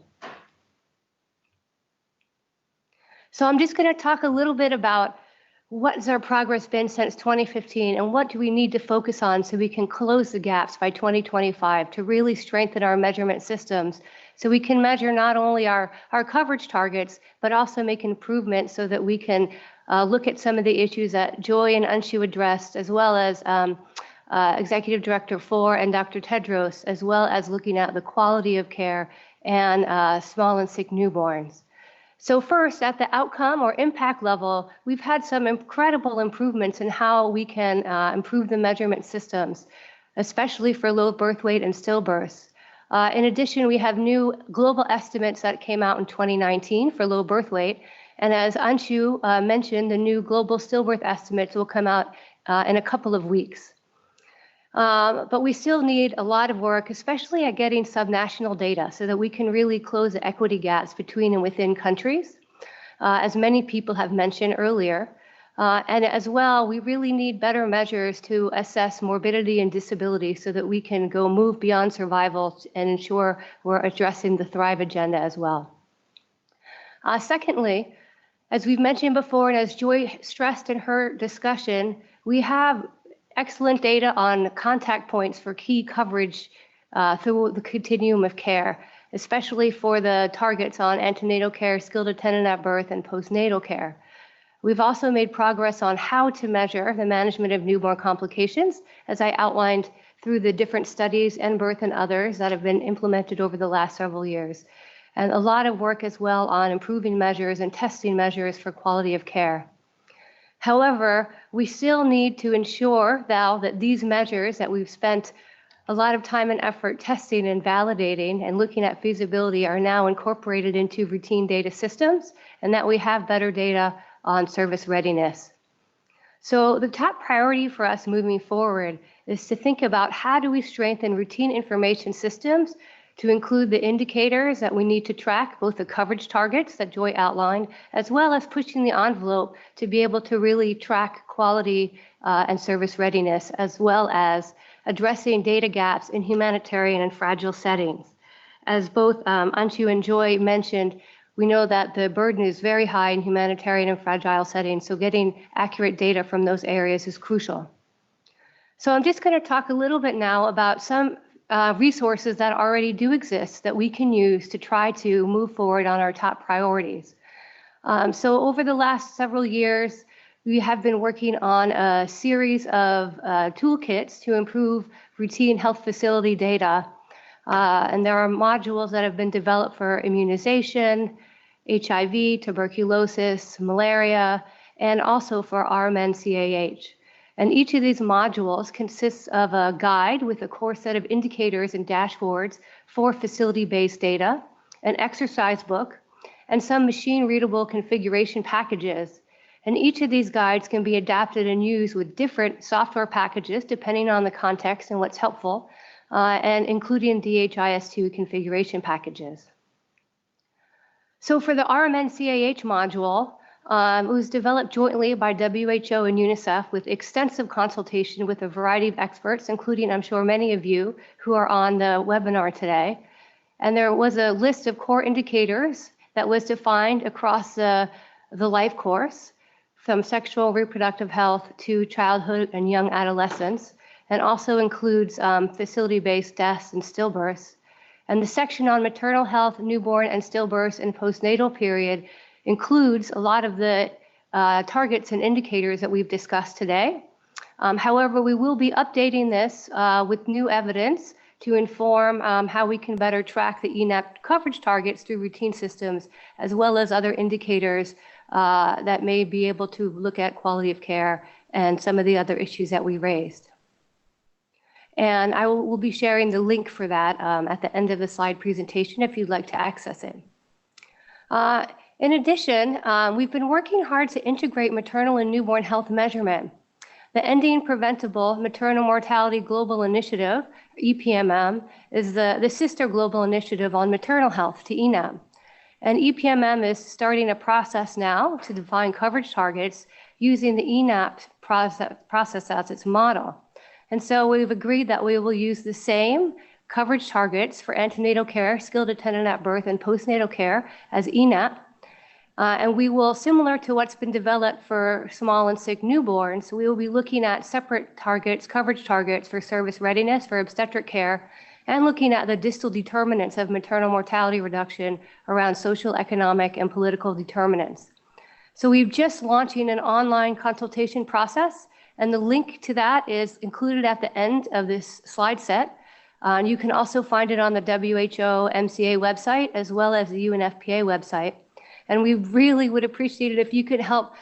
So I'm just going to talk a little bit about what's our progress been since 2015 and what do we need to focus on so we can close the gaps by 2025 to really strengthen our measurement systems so we can measure not only our coverage targets, but also make improvements so that we can look at some of the issues that Joy and Anshu addressed, as well as Executive Director Fore and Dr. Tedros, as well as looking at the quality of care and small and sick newborns. So first, at the outcome or impact level, we've had some incredible improvements in how we can improve the measurement systems, especially for low birth weight and stillbirths. In addition, we have new global estimates that came out in 2019 for low birth weight. And as Anshu mentioned, the new global stillbirth estimates will come out in a couple of weeks. But we still need a lot of work, especially at getting subnational data so that we can really close the equity gaps between and within countries, as many people have mentioned earlier. And as well, we really need better measures to assess morbidity and disability so that we can go move beyond survival and ensure we're addressing the Thrive agenda as well. Secondly, as we've mentioned before, and as Joy stressed in her discussion, we have excellent data on contact points for key coverage through the continuum of care, especially for the targets on antenatal care, skilled attendant at birth, and postnatal care. We've also made progress on how to measure the management of newborn complications, as I outlined through the different studies, N-Birth and others that have been implemented over the last several years. And a lot of work as well on improving measures and testing measures for quality of care. However, we still need to ensure now that these measures that we've spent a lot of time and effort testing and validating and looking at feasibility are now incorporated into routine data systems, and that we have better data on service readiness. So the top priority for us moving forward is to think about how do we strengthen routine information systems to include the indicators that we need to track, both the coverage targets that Joy outlined, as well as pushing the envelope to be able to really track quality and service readiness, as well as addressing data gaps in humanitarian and fragile settings. As both Anshu and Joy mentioned, we know that the burden is very high in humanitarian and fragile settings, so getting accurate data from those areas is crucial. So I'm just going to talk a little bit now about some resources that already do exist that we can use to try to move forward on our top priorities. So over the last several years, we have been working on a series of toolkits to improve routine health facility data. And there are modules that have been developed for immunization, HIV, tuberculosis, malaria, and also for RMN-CAH. And each of these modules consists of a guide with a core set of indicators and dashboards for facility-based data, an exercise book, and some machine-readable configuration packages. And each of these guides can be adapted and used with different software packages depending on the context and what's helpful, and including DHIS2 configuration packages. So for the RMN-CAH module, it was developed jointly by WHO and UNICEF with extensive consultation with a variety of experts, including, I'm sure, many of you who are on the webinar today. And there was a list of core indicators that was defined across the life course, from sexual reproductive health to childhood and young adolescence, and also includes facility-based deaths and stillbirths. And the section on maternal health, newborn and stillbirths and postnatal period includes a lot of the targets and indicators that we've discussed today. However, we will be updating this with new evidence to inform how we can better track the ENAP coverage targets through routine systems, as well as other indicators that may be able to look at quality of care and some of the other issues that we raised. And I will be sharing the link for that at the end of the slide presentation if you'd like to access it. In addition, we've been working hard to integrate maternal and newborn health measurement. The Ending Preventable Maternal Mortality Global Initiative, EPMM, is the sister global initiative on maternal health to ENAP. And EPMM is starting a process now to define coverage targets using the ENAP process as its model. And so we've agreed that we will use the same coverage targets for antenatal care, skilled attendant at birth, and postnatal care as ENAP. And we will, similar to what's been developed for small and sick newborns, we will be looking at separate targets, coverage targets for service readiness for obstetric care, and looking at the distal determinants of maternal mortality reduction around social, economic, and political determinants. So we've just launching an online consultation process, and the link to that is included at the end of this slide set. And you can also find it on the WHO MCA website, as well as the UNFPA website. And we really would appreciate it if you could help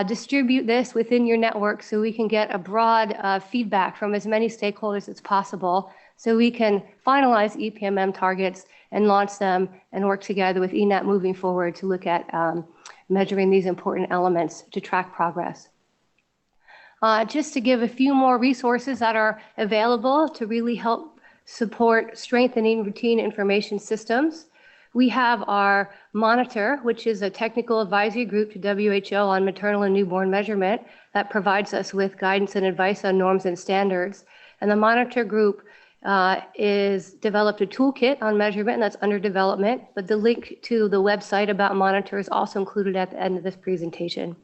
distribute this within your network so we can get a broad feedback from as many stakeholders as possible, so we can finalize EPMM targets and launch them and work together with ENAP moving forward to look at measuring these important elements to track progress. Just to give a few more resources that are available to really help support strengthening routine information systems. We have our Monitor, which is a technical advisory group to WHO on maternal and newborn measurement that provides us with guidance and advice on norms and standards. And the Monitor group is developed a toolkit on measurement, and that's under development, but the link to the website about Monitor is also included at the end of this presentation.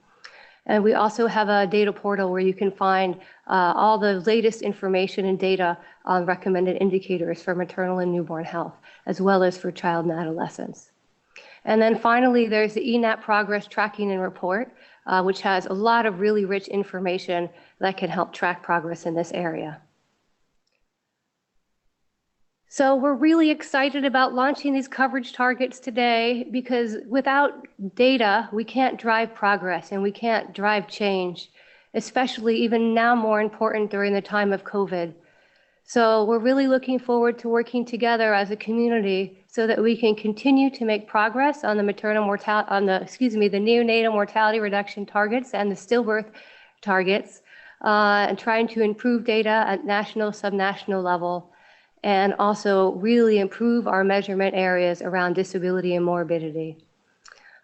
And we also have a data portal where you can find all the latest information and data on recommended indicators for maternal and newborn health, as well as for child and adolescents. And then finally, there's the ENAP Progress Tracking and Report, which has a lot of really rich information that can help track progress in this area. So we're really excited about launching these coverage targets today, because without data, we can't drive progress and we can't drive change, especially even now more important during the time of COVID. So we're really looking forward to working together as a community so that we can continue to make progress on the maternal mortality, the neonatal mortality reduction targets and the stillbirth targets, and trying to improve data at national, subnational level, and also really improve our measurement areas around disability and morbidity.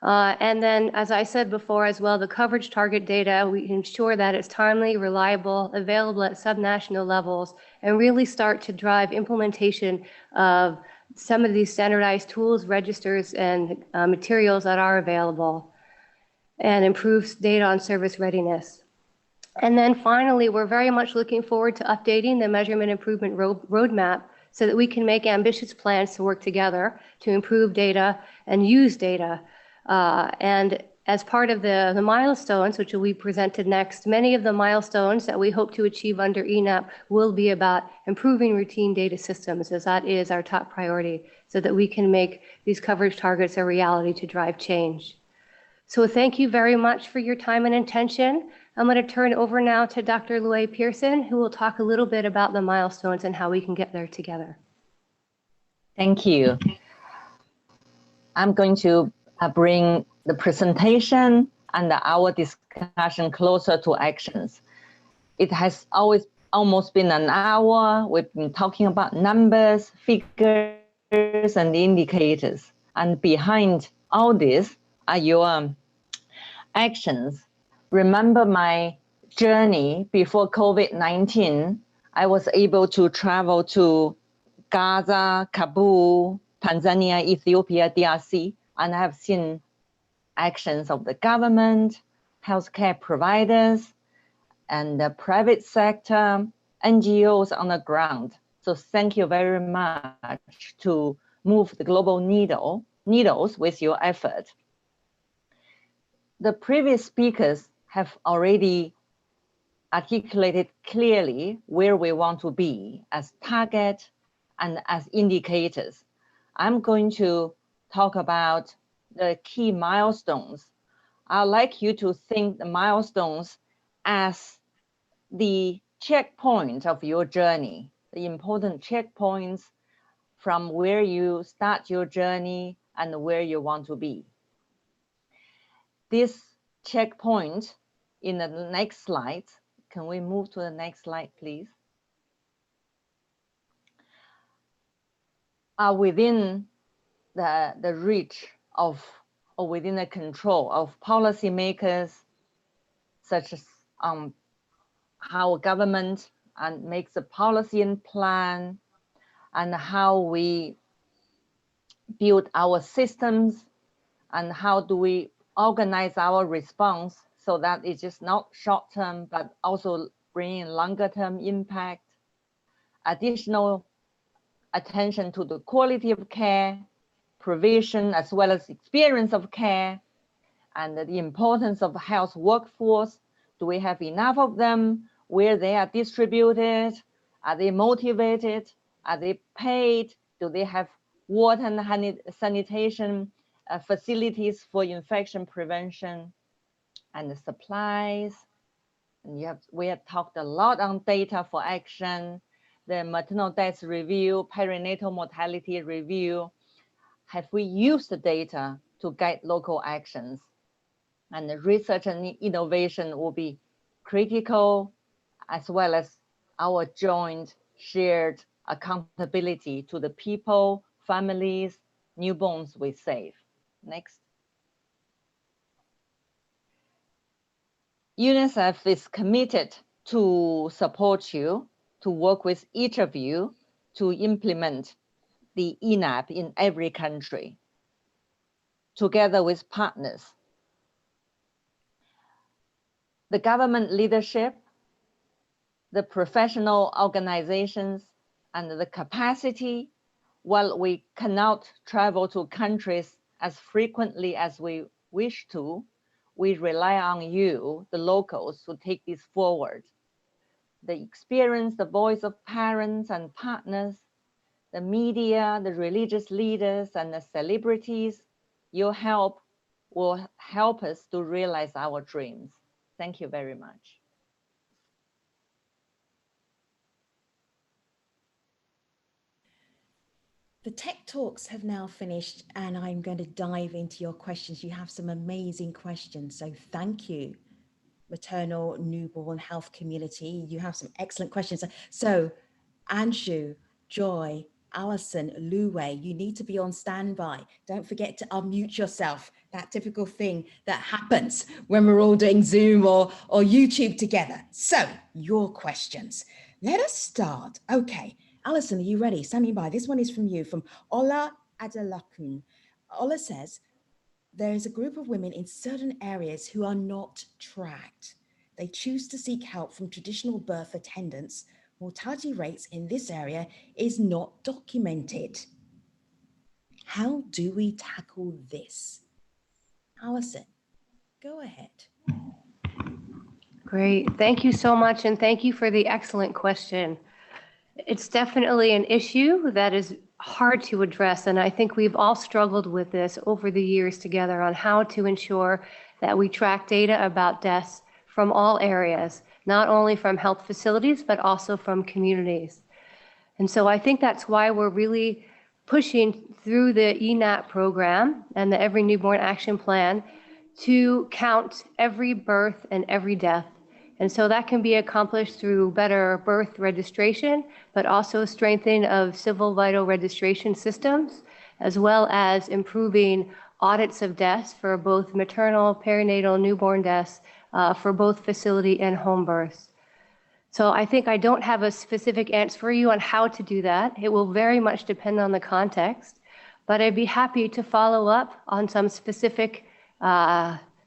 And then, as I said before as well, the coverage target data, we ensure that it's timely, reliable, available at subnational levels, and really start to drive implementation of some of these standardized tools, registers, and materials that are available, and improves data on service readiness. And then finally, we're very much looking forward to updating the measurement improvement roadmap so that we can make ambitious plans to work together to improve data and use data. And as part of the milestones, which will be presented next, many of the milestones that we hope to achieve under ENAP will be about improving routine data systems, as that is our top priority, so that we can make these coverage targets a reality to drive change. So thank you very much for your time and attention. I'm going to turn over now to Dr. Louay Pearson, who will talk a little bit about the milestones and how we can get there together. Thank you. I'm going to bring the presentation and our discussion closer to actions. It has almost been an hour. We've been talking about numbers, figures, and indicators. And behind all this are your actions. Remember my journey before COVID-19. I was able to travel to Gaza, Kabul, Tanzania, Ethiopia, DRC, and I have seen actions of the government, healthcare providers, and the private sector, NGOs on the ground. So thank you very much to move the global needles with your effort. The previous speakers have already articulated clearly where we want to be as target and as indicators. I'm going to talk about the key milestones. I'd like you to think the milestones as the checkpoint of your journey, the important checkpoints from where you start your journey and where you want to be. This checkpoint in the next slide, can we move to the next slide, please? Are within the reach of, or within the control of policymakers, such as how government makes a policy and plan, and how we build our systems, and how do we organize our response so that it's just not short-term, but also bringing longer-term impact. Additional attention to the quality of care, provision, as well as experience of care, and the importance of health workforce. Do we have enough of them? Where they are distributed? Are they motivated? Are they paid? Do they have water and sanitation facilities for infection prevention? And the supplies. And we have talked a lot on data for action, the maternal death review, perinatal mortality review. Have we used the data to guide local actions? And the research and innovation will be critical, as well as our joint shared accountability to the people, families, newborns we save. Next. UNICEF is committed to support you, to work with each of you to implement the ENAP in every country, together with partners. The government leadership, the professional organizations, and the capacity. While we cannot travel to countries as frequently as we wish to, we rely on you, the locals, to take this forward. The experience, the voice of parents and partners, the media, the religious leaders, and the celebrities, your help will help us to realize our dreams. Thank you very much. The tech talks have now finished, and I'm going to dive into your questions. You have some amazing questions, so thank you, maternal newborn health community. You have some excellent questions. So Anshu, Joy, Alison, Louay, you need to be on standby. Don't forget to unmute yourself. That typical thing that happens when we're all doing Zoom or YouTube together. So your questions. Let us start. Okay. Alison, are you ready? Standing by. This one is from you, from Ola Adalakun. Ola says, there is a group of women in certain areas who are not tracked. They choose to seek help from traditional birth attendants. Mortality rates in this area is not documented. How do we tackle this? Alison. Go ahead. Great. Thank you so much. And thank you for the excellent question. It's definitely an issue that is hard to address. And I think we've all struggled with this over the years together on how to ensure that we track data about deaths from all areas, not only from health facilities, but also from communities. And so I think that's why we're really pushing through the ENAP program and the Every Newborn Action Plan to count every birth and every death. And so that can be accomplished through better birth registration, but also strengthening of civil vital registration systems, as well as improving audits of deaths for both maternal, perinatal, newborn deaths for both facility and home births. So I think I don't have a specific answer for you on how to do that. It will very much depend on the context, but I'd be happy to follow up on some specific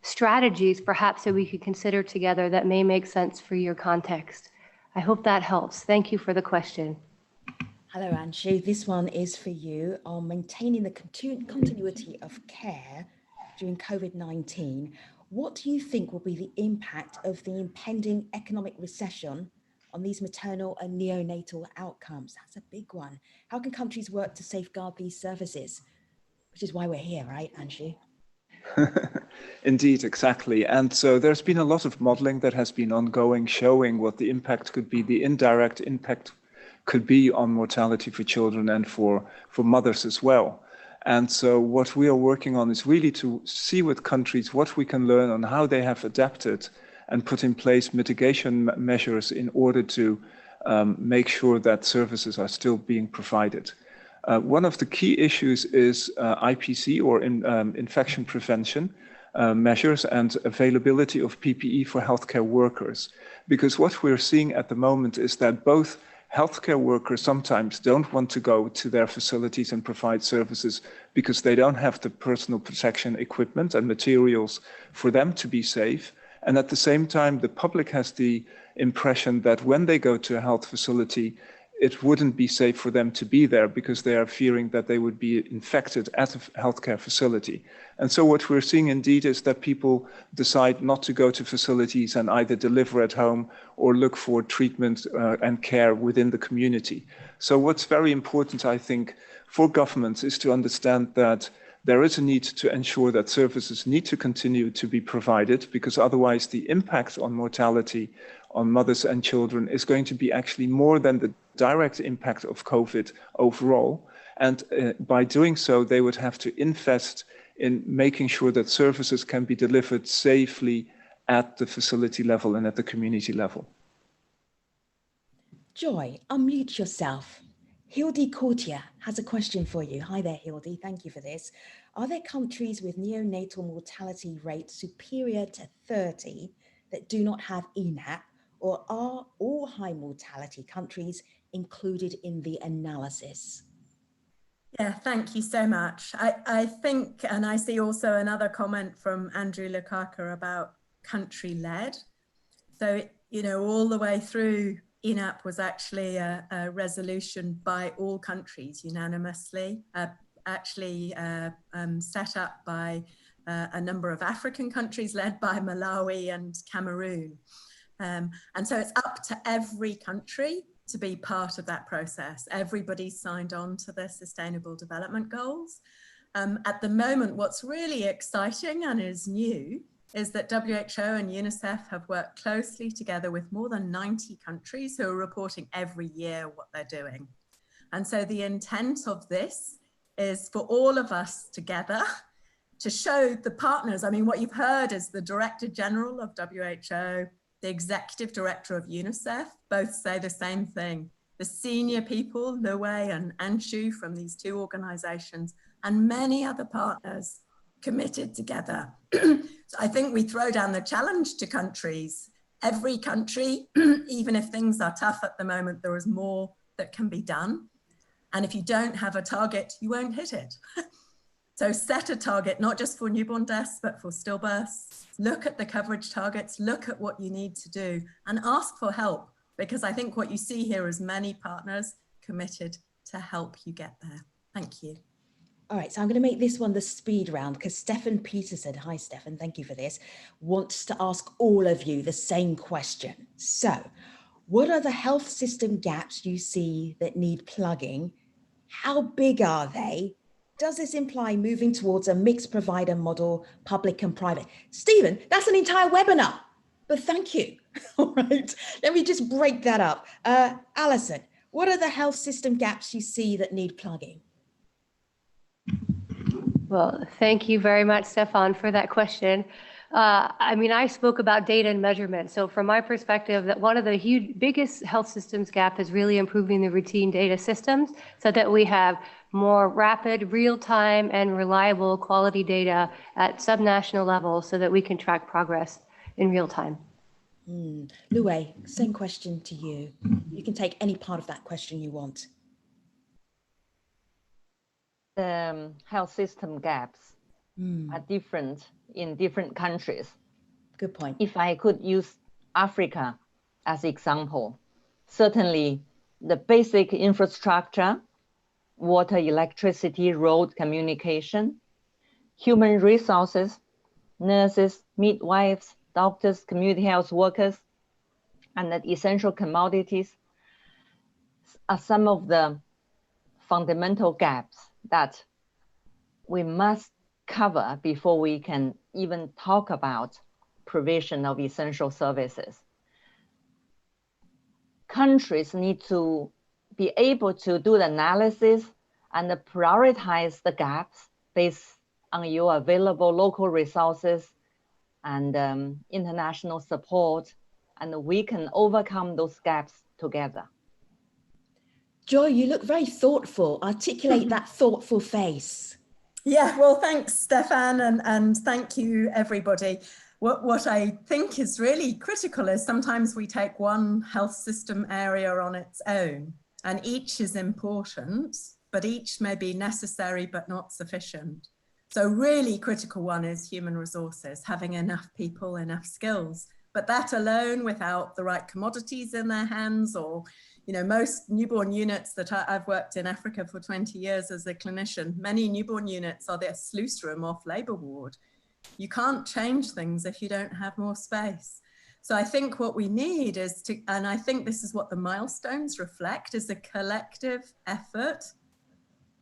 strategies perhaps that we could consider together that may make sense for your context. I hope that helps. Thank you for the question. Hello, Anshu. This one is for you on maintaining the continuity of care during COVID-19. What do you think will be the impact of the impending economic recession on these maternal and neonatal outcomes? That's a big one. How can countries work to safeguard these services? Which is why we're here, right, Anshu? Indeed, exactly. And so there's been a lot of modeling that has been ongoing, showing what the impact could be, the indirect impact could be on mortality for children and for mothers as well. And so what we are working on is really to see with countries what we can learn on how they have adapted and put in place mitigation measures in order to make sure that services are still being provided. One of the key issues is IPC, or infection prevention measures, and availability of PPE for healthcare workers. Because what we're seeing at the moment is that both healthcare workers sometimes don't want to go to their facilities and provide services because they don't have the personal protection equipment and materials for them to be safe. And at the same time, the public has the impression that when they go to a health facility, it wouldn't be safe for them to be there because they are fearing that they would be infected at a healthcare facility. And so what we're seeing indeed is that people decide not to go to facilities and either deliver at home or look for treatment and care within the community. So what's very important, I think, for governments is to understand that there is a need to ensure that services need to continue to be provided, because otherwise the impact on mortality on mothers and children is going to be actually more than the direct impact of COVID overall. And by doing so, they would have to invest in making sure that services can be delivered safely at the facility level and at the community level. Joy, unmute yourself. Hildy Courtier has a question for you. Hi there, Hildy. Thank you for this. Are there countries with neonatal mortality rates superior to 30 that do not have ENAP, or are all high mortality countries included in the analysis? Yeah, thank you so much. I think, and I see also another comment from Andrew Lukaku about country-led. So, you know, all the way through, ENAP was actually a resolution by all countries unanimously, set up by a number of African countries led by Malawi and Cameroon. And so it's up to every country to be part of that process. Everybody's signed on to the Sustainable Development Goals. At the moment, what's really exciting and is new is that WHO and UNICEF have worked closely together with more than 90 countries who are reporting every year what they're doing. And so the intent of this is for all of us together to show the partners. I mean, what you've heard is the Director-General of WHO, the Executive Director of UNICEF, both say the same thing. The senior people, Loue and Anshu from these two organizations, and many other partners committed together. So I think we throw down the challenge to countries. Every country, even if things are tough at the moment, there is more that can be done. And if you don't have a target, you won't hit it. So set a target, not just for newborn deaths, but for stillbirths. Look at the coverage targets, look at what you need to do, and ask for help, because I think what you see here is many partners committed to help you get there. Thank you. All right, so I'm going to make this one the speed round because Stefan Peterson, hi Stefan, thank you for this, wants to ask all of you the same question. So, what are the health system gaps you see that need plugging? How big are they? Does this imply moving towards a mixed provider model, public and private? Stephen, that's an entire webinar, but thank you. All right, let me just break that up. Alison, what are the health system gaps you see that need plugging? Well, thank you very much, Stefan, for that question. I mean, I spoke about data and measurement. So from my perspective, that one of the biggest health systems gap is really improving the routine data systems so that we have more rapid, real-time, and reliable quality data at subnational level so that we can track progress in real time. Lu-wei, same question to you. You can take any part of that question you want. The health system gaps are different in different countries. Good point. If I could use Africa as example, certainly the basic infrastructure, water, electricity, road communication, human resources, nurses, midwives, doctors, community health workers, and the essential commodities are some of the fundamental gaps that we must cover before we can even talk about provision of essential services. Countries need to be able to do the analysis and prioritize the gaps based on your available local resources and international support, and we can overcome those gaps together. Joy, you look very thoughtful. Articulate that thoughtful face. Yeah, well, thanks, Stefan, and thank you, everybody. What I think is really critical is sometimes we take one health system area on its own, and each is important, but each may be necessary but not sufficient. So really critical one is human resources, having enough people, enough skills. But that alone, without the right commodities in their hands, or most newborn units that I've worked in Africa for 20 years as a clinician, many newborn units are their sluice room off labor ward. You can't change things if you don't have more space. So I think what we need is to, and I think this is what the milestones reflect, is a collective effort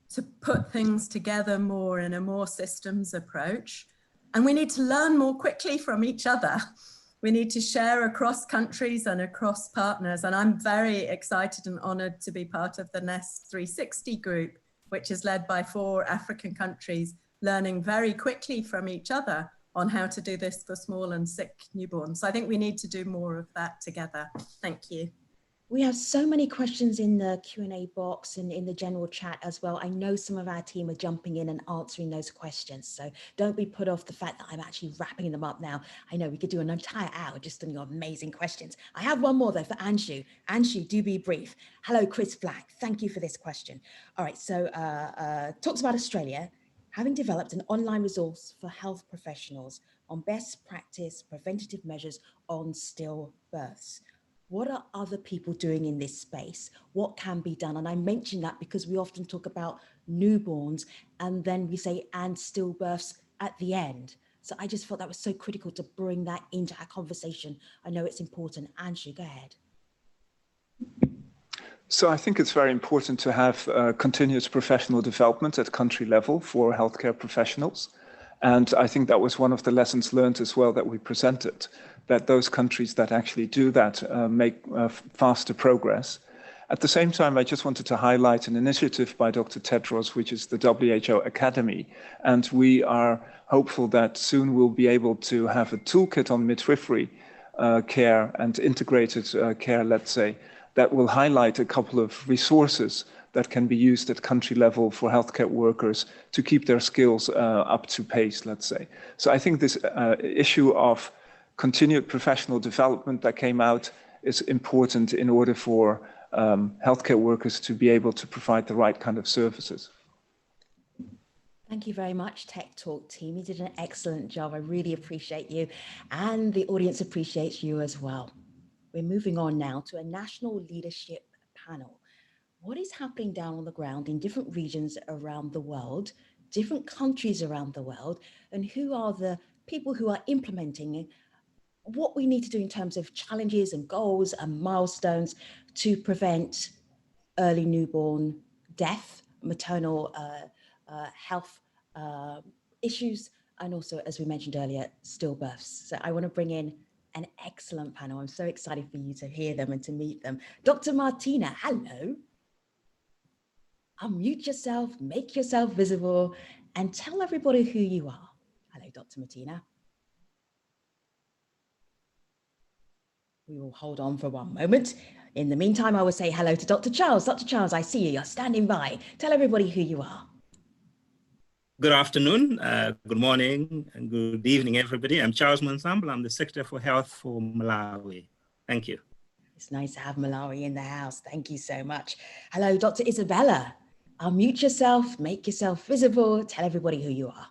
to put things together more in a more systems approach. And we need to learn more quickly from each other. We need to share across countries and across partners. And I'm very excited and honored to be part of the NEST 360 group, which is led by 4 African countries, learning very quickly from each other on how to do this for small and sick newborns. So I think we need to do more of that together. Thank you. We have so many questions in the Q&A box and in the general chat as well. I know some of our team are jumping in and answering those questions. So don't be put off the fact that I'm actually wrapping them up now. I know we could do an entire hour just on your amazing questions. I have one more though for Anshu. Anshu, do be brief. Hello, Chris Black. Thank you for this question. All right, so talks about Australia having developed an online resource for health professionals on best practice preventative measures on stillbirths. What are other people doing in this space? What can be done? And I mention that because we often talk about newborns and then we say, and stillbirths at the end. So I just thought that was so critical to bring that into our conversation. I know it's important. Anshu, go ahead. So I think it's very important to have continuous professional development at country level for healthcare professionals. And I think that was one of the lessons learned as well that we presented, that those countries that actually do that make faster progress. At the same time, I just wanted to highlight an initiative by Dr. Tedros, which is the WHO Academy. And we are hopeful that soon we'll be able to have a toolkit on midwifery care and integrated care, let's say, that will highlight a couple of resources that can be used at country level for healthcare workers to keep their skills up to pace, let's say. So I think this issue of continued professional development that came out is important in order for healthcare workers to be able to provide the right kind of services. Thank you very much, Tech Talk team. You did an excellent job. I really appreciate you, and the audience appreciates you as well. We're moving on now to a national leadership panel. What is happening down on the ground in different regions around the world different countries around the world, and who are the people who are implementing what we need to do in terms of challenges and goals and milestones to prevent early newborn death, maternal health issues, and also, as we mentioned earlier, stillbirths. So I want to bring in an excellent panel. I'm so excited for you to hear them and to meet them. Dr. Martina, hello. Unmute yourself, make yourself visible, and tell everybody who you are. Hello, Dr. Martina. We will hold on for one moment. In the meantime, I will say hello to Dr. Charles. Dr. Charles, I see you, you're standing by. Tell everybody who you are. Good afternoon, good morning, and good evening, everybody. I'm Charles Mansambla. I'm the Secretary for Health for Malawi. Thank you. It's nice to have Malawi in the house. Thank you so much. Hello, Dr. Isabella. Unmute yourself, make yourself visible, tell everybody who you are.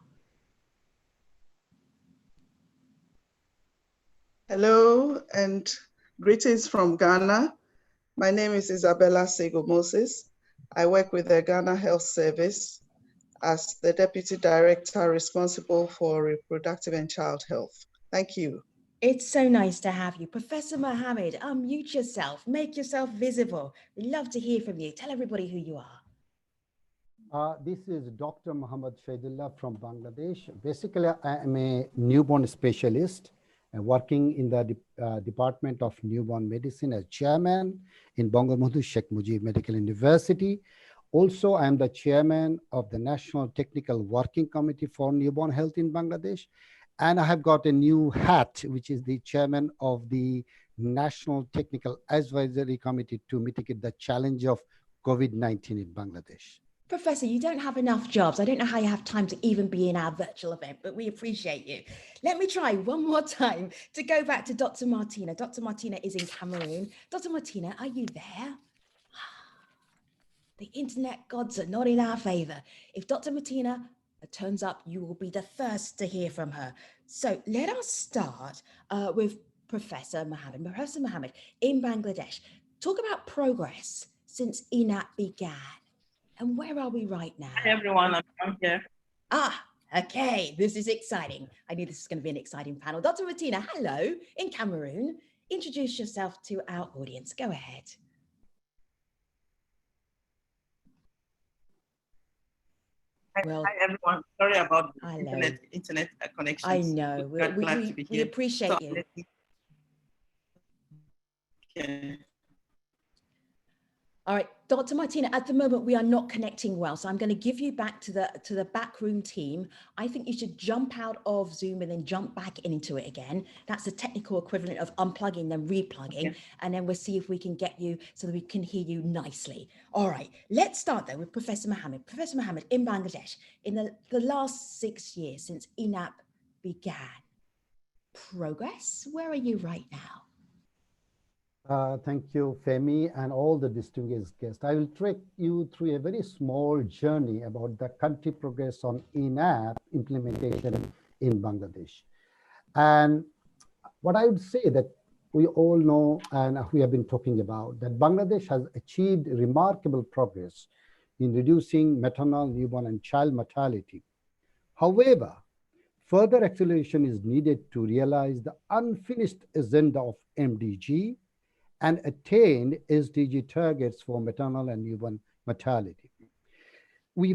Hello and greetings from Ghana. My name is Isabella Sego Moses. I work with the Ghana Health Service as the Deputy Director responsible for reproductive and child health. Thank you. It's so nice to have you. Professor Mohammed, unmute yourself, make yourself visible. We'd love to hear from you. Tell everybody who you are. This is Dr. Muhammad Shaidullah from Bangladesh. Basically, I am a newborn specialist working in the Department of Newborn Medicine as chairman in Bangabandhu Sheikh Mujib Medical University. Also, I am the chairman of the National Technical Working Committee for Newborn Health in Bangladesh. And I have got a new hat, which is the chairman of the National Technical Advisory Committee to mitigate the challenge of COVID-19 in Bangladesh. Professor, you don't have enough jobs. I don't know how you have time to even be in our virtual event, but we appreciate you. Let me try one more time to go back to Dr. Martina. Dr. Martina is in Cameroon. Dr. Martina, are you there? The internet gods are not in our favor. If Dr. Martina turns up, you will be the first to hear from her. So let us start with Professor Mohammed. Professor Mohammed, in Bangladesh, talk about progress since ENAP began. And where are we right now? Hi, everyone. I'm here. Okay. This is exciting. I knew this was going to be an exciting panel. Dr. Martina, hello, in Cameroon. Introduce yourself to our audience. Go ahead. Well, hi, everyone. Sorry about the internet connection. I know. We appreciate you. Okay. All right, Dr. Martina, at the moment, we are not connecting well. So I'm going to give you back to the backroom team. I think you should jump out of Zoom and then jump back into it again. That's the technical equivalent of unplugging, then replugging. Okay. And then we'll see if we can get you so that we can hear you nicely. All right, let's start though with Professor Mohammed. Professor Mohammed, in Bangladesh, in the last 6 years since ENAP began, progress? Where are you right now? Thank you, Femi, and all the distinguished guests. I will take you through a very small journey about the country progress on ENAP implementation in Bangladesh. And what I would say that we all know, and we have been talking about, that Bangladesh has achieved remarkable progress in reducing maternal, newborn, and child mortality. However, further acceleration is needed to realize the unfinished agenda of MDG and attain SDG targets for maternal and newborn mortality.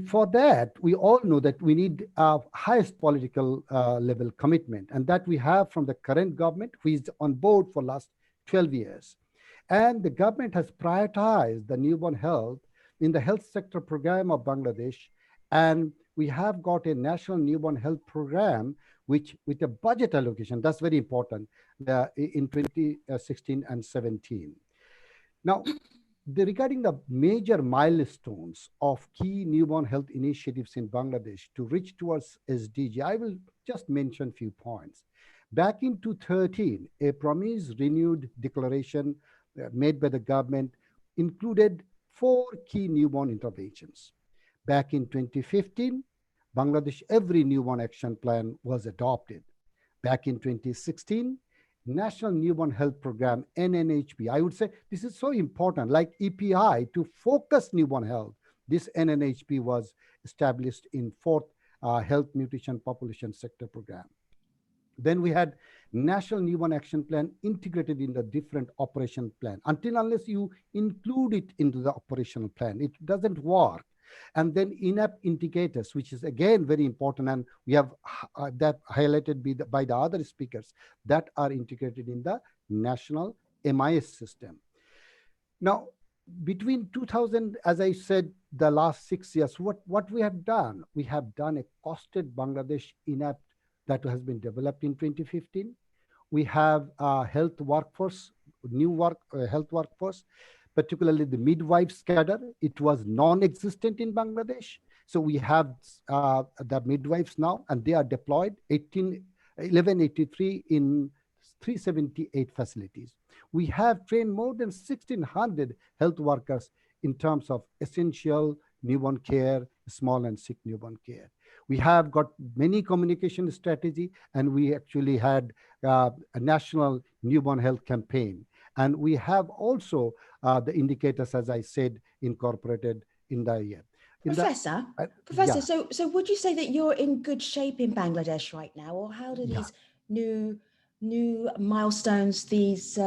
For that, we all know that we need our highest political level commitment, and that we have from the current government, who is on board for last 12 years. And the government has prioritized the newborn health in the health sector program of Bangladesh. And we have got a national newborn health program, which with a budget allocation, that's very important, in 2016 and 17. Now, regarding the major milestones of key newborn health initiatives in Bangladesh to reach towards SDG, I will just mention a few points. Back in 2013, a promise renewed declaration made by the government included 4 key newborn interventions. Back in 2015, Bangladesh Every Newborn Action Plan was adopted. Back in 2016, National Newborn Health Program, NNHP. I would say this is so important, like EPI, to focus newborn health. This NNHP was established in 4th Health Nutrition Population Sector Program. Then we had National Newborn Action Plan integrated in the different operation plan. Until unless you include it into the operational plan, it doesn't work. And then ENAP indicators, which is again very important, and we have that highlighted by the other speakers, that are integrated in the national MIS system. Now, between 2000, as I said, the last 6 years, what we have done a costed Bangladesh ENAP that has been developed in 2015. We have a health workforce, health workforce, particularly the midwives cadre. It was non-existent in Bangladesh. So we have the midwives now, and they are deployed 1183 in 378 facilities. We have trained more than 1,600 health workers in terms of essential newborn care, small and sick newborn care. We have got many communication strategy, and we actually had a national newborn health campaign. And we have also the indicators, as I said, incorporated in the year. Professor, yeah. So would you say that you're in good shape in Bangladesh right now, or how do these new milestones, these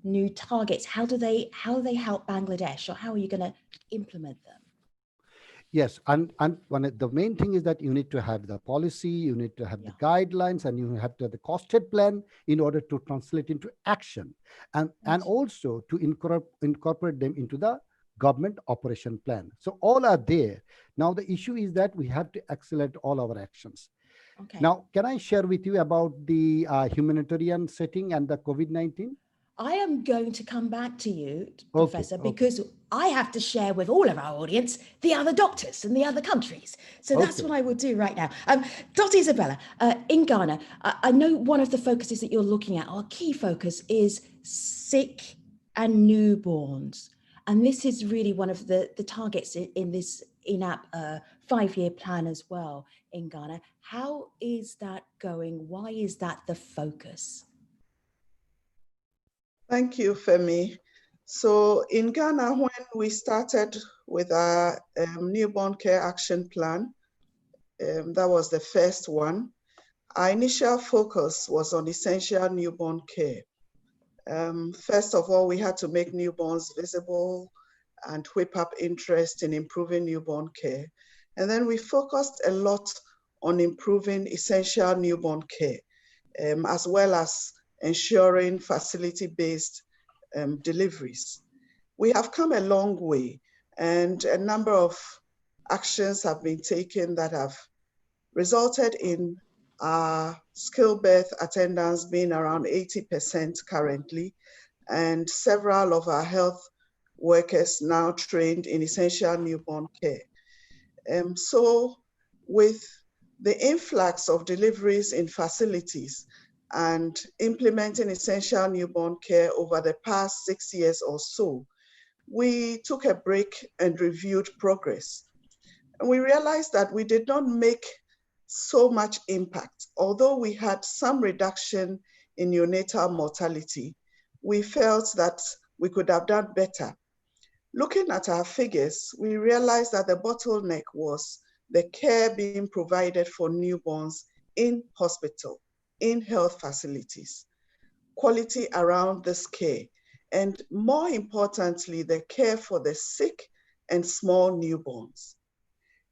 new targets, how do they help Bangladesh, or how are you going to implement them? Yes, and the main thing is that you need to have the policy, you need to have the guidelines, and you have to have the costed plan in order to translate into action, and also to incorporate them into the government operation plan. So all are there. Now the issue is that we have to accelerate all our actions. Okay. Now, can I share with you about the humanitarian setting and the COVID-19? I am going to come back to you, Professor, because I have to share with all of our audience the other doctors in the other countries. So that's what I will do right now. Dr. Isabella, in Ghana, I know one of the focuses that you're looking at, our key focus is sick and newborns. And this is really one of the targets in this ENAP 5-year plan as well in Ghana. How is that going? Why is that the focus? Thank you, Femi. So in Ghana, when we started with our newborn care action plan, that was the first one. Our initial focus was on essential newborn care. First of all, we had to make newborns visible and whip up interest in improving newborn care. And then we focused a lot on improving essential newborn care, as well as ensuring facility-based deliveries. We have come a long way, and a number of actions have been taken that have resulted in our skilled-birth attendance being around 80% currently, and several of our health workers now trained in essential newborn care. So with the influx of deliveries in facilities and implementing essential newborn care over the past 6 years or so, we took a break and reviewed progress. And we realized that we did not make so much impact. Although we had some reduction in neonatal mortality, we felt that we could have done better. Looking at our figures, we realized that the bottleneck was the care being provided for newborns in hospital, in health facilities, quality around this care, and more importantly, the care for the sick and small newborns.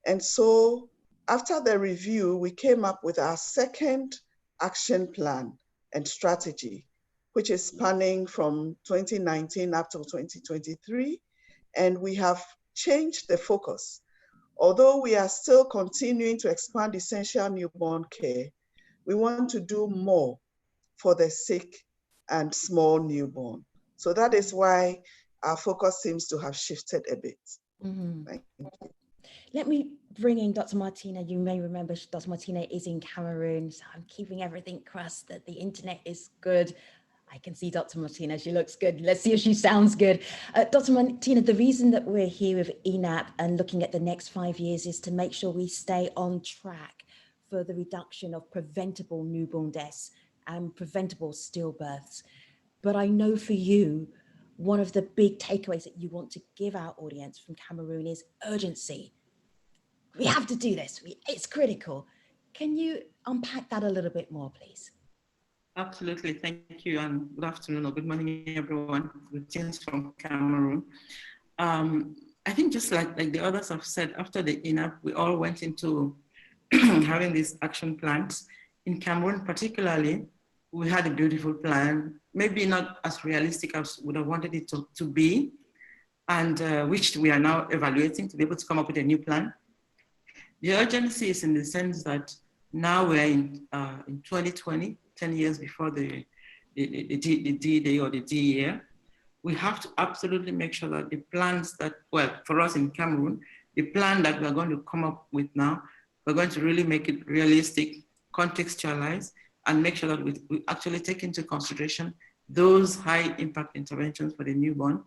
And so after the review, we came up with our second action plan and strategy, which is spanning from 2019 up to 2023. And we have changed the focus. Although we are still continuing to expand essential newborn care, we want to do more for the sick and small newborn. So that is why our focus seems to have shifted a bit. Mm-hmm. Thank you. Let me bring in Dr. Martina. You may remember Dr. Martina is in Cameroon, so I'm keeping everything crossed that the internet is good. I can see Dr. Martina, she looks good. Let's see if she sounds good. Dr. Martina, the reason that we're here with ENAP and looking at the next 5 years is to make sure we stay on track for the reduction of preventable newborn deaths and preventable stillbirths. But I know for you, one of the big takeaways that you want to give our audience from Cameroon is urgency. We have to do this. It's critical. Can you unpack that a little bit more, please? Absolutely. Thank you. And good afternoon or good morning, everyone. Greetings from Cameroon. I think just like the others have said, after the ENAP, we all went into having these action plans. In Cameroon particularly, we had a beautiful plan, maybe not as realistic as we would have wanted it to be, and which we are now evaluating to be able to come up with a new plan. The urgency is in the sense that now we're in 2020, 10 years before the D-Day or the D-Year. We have to absolutely make sure that the plans that, well, for us in Cameroon, the plan that we're going to come up with now, we're going to really make it realistic, contextualize, and make sure that we actually take into consideration those high impact interventions for the newborn.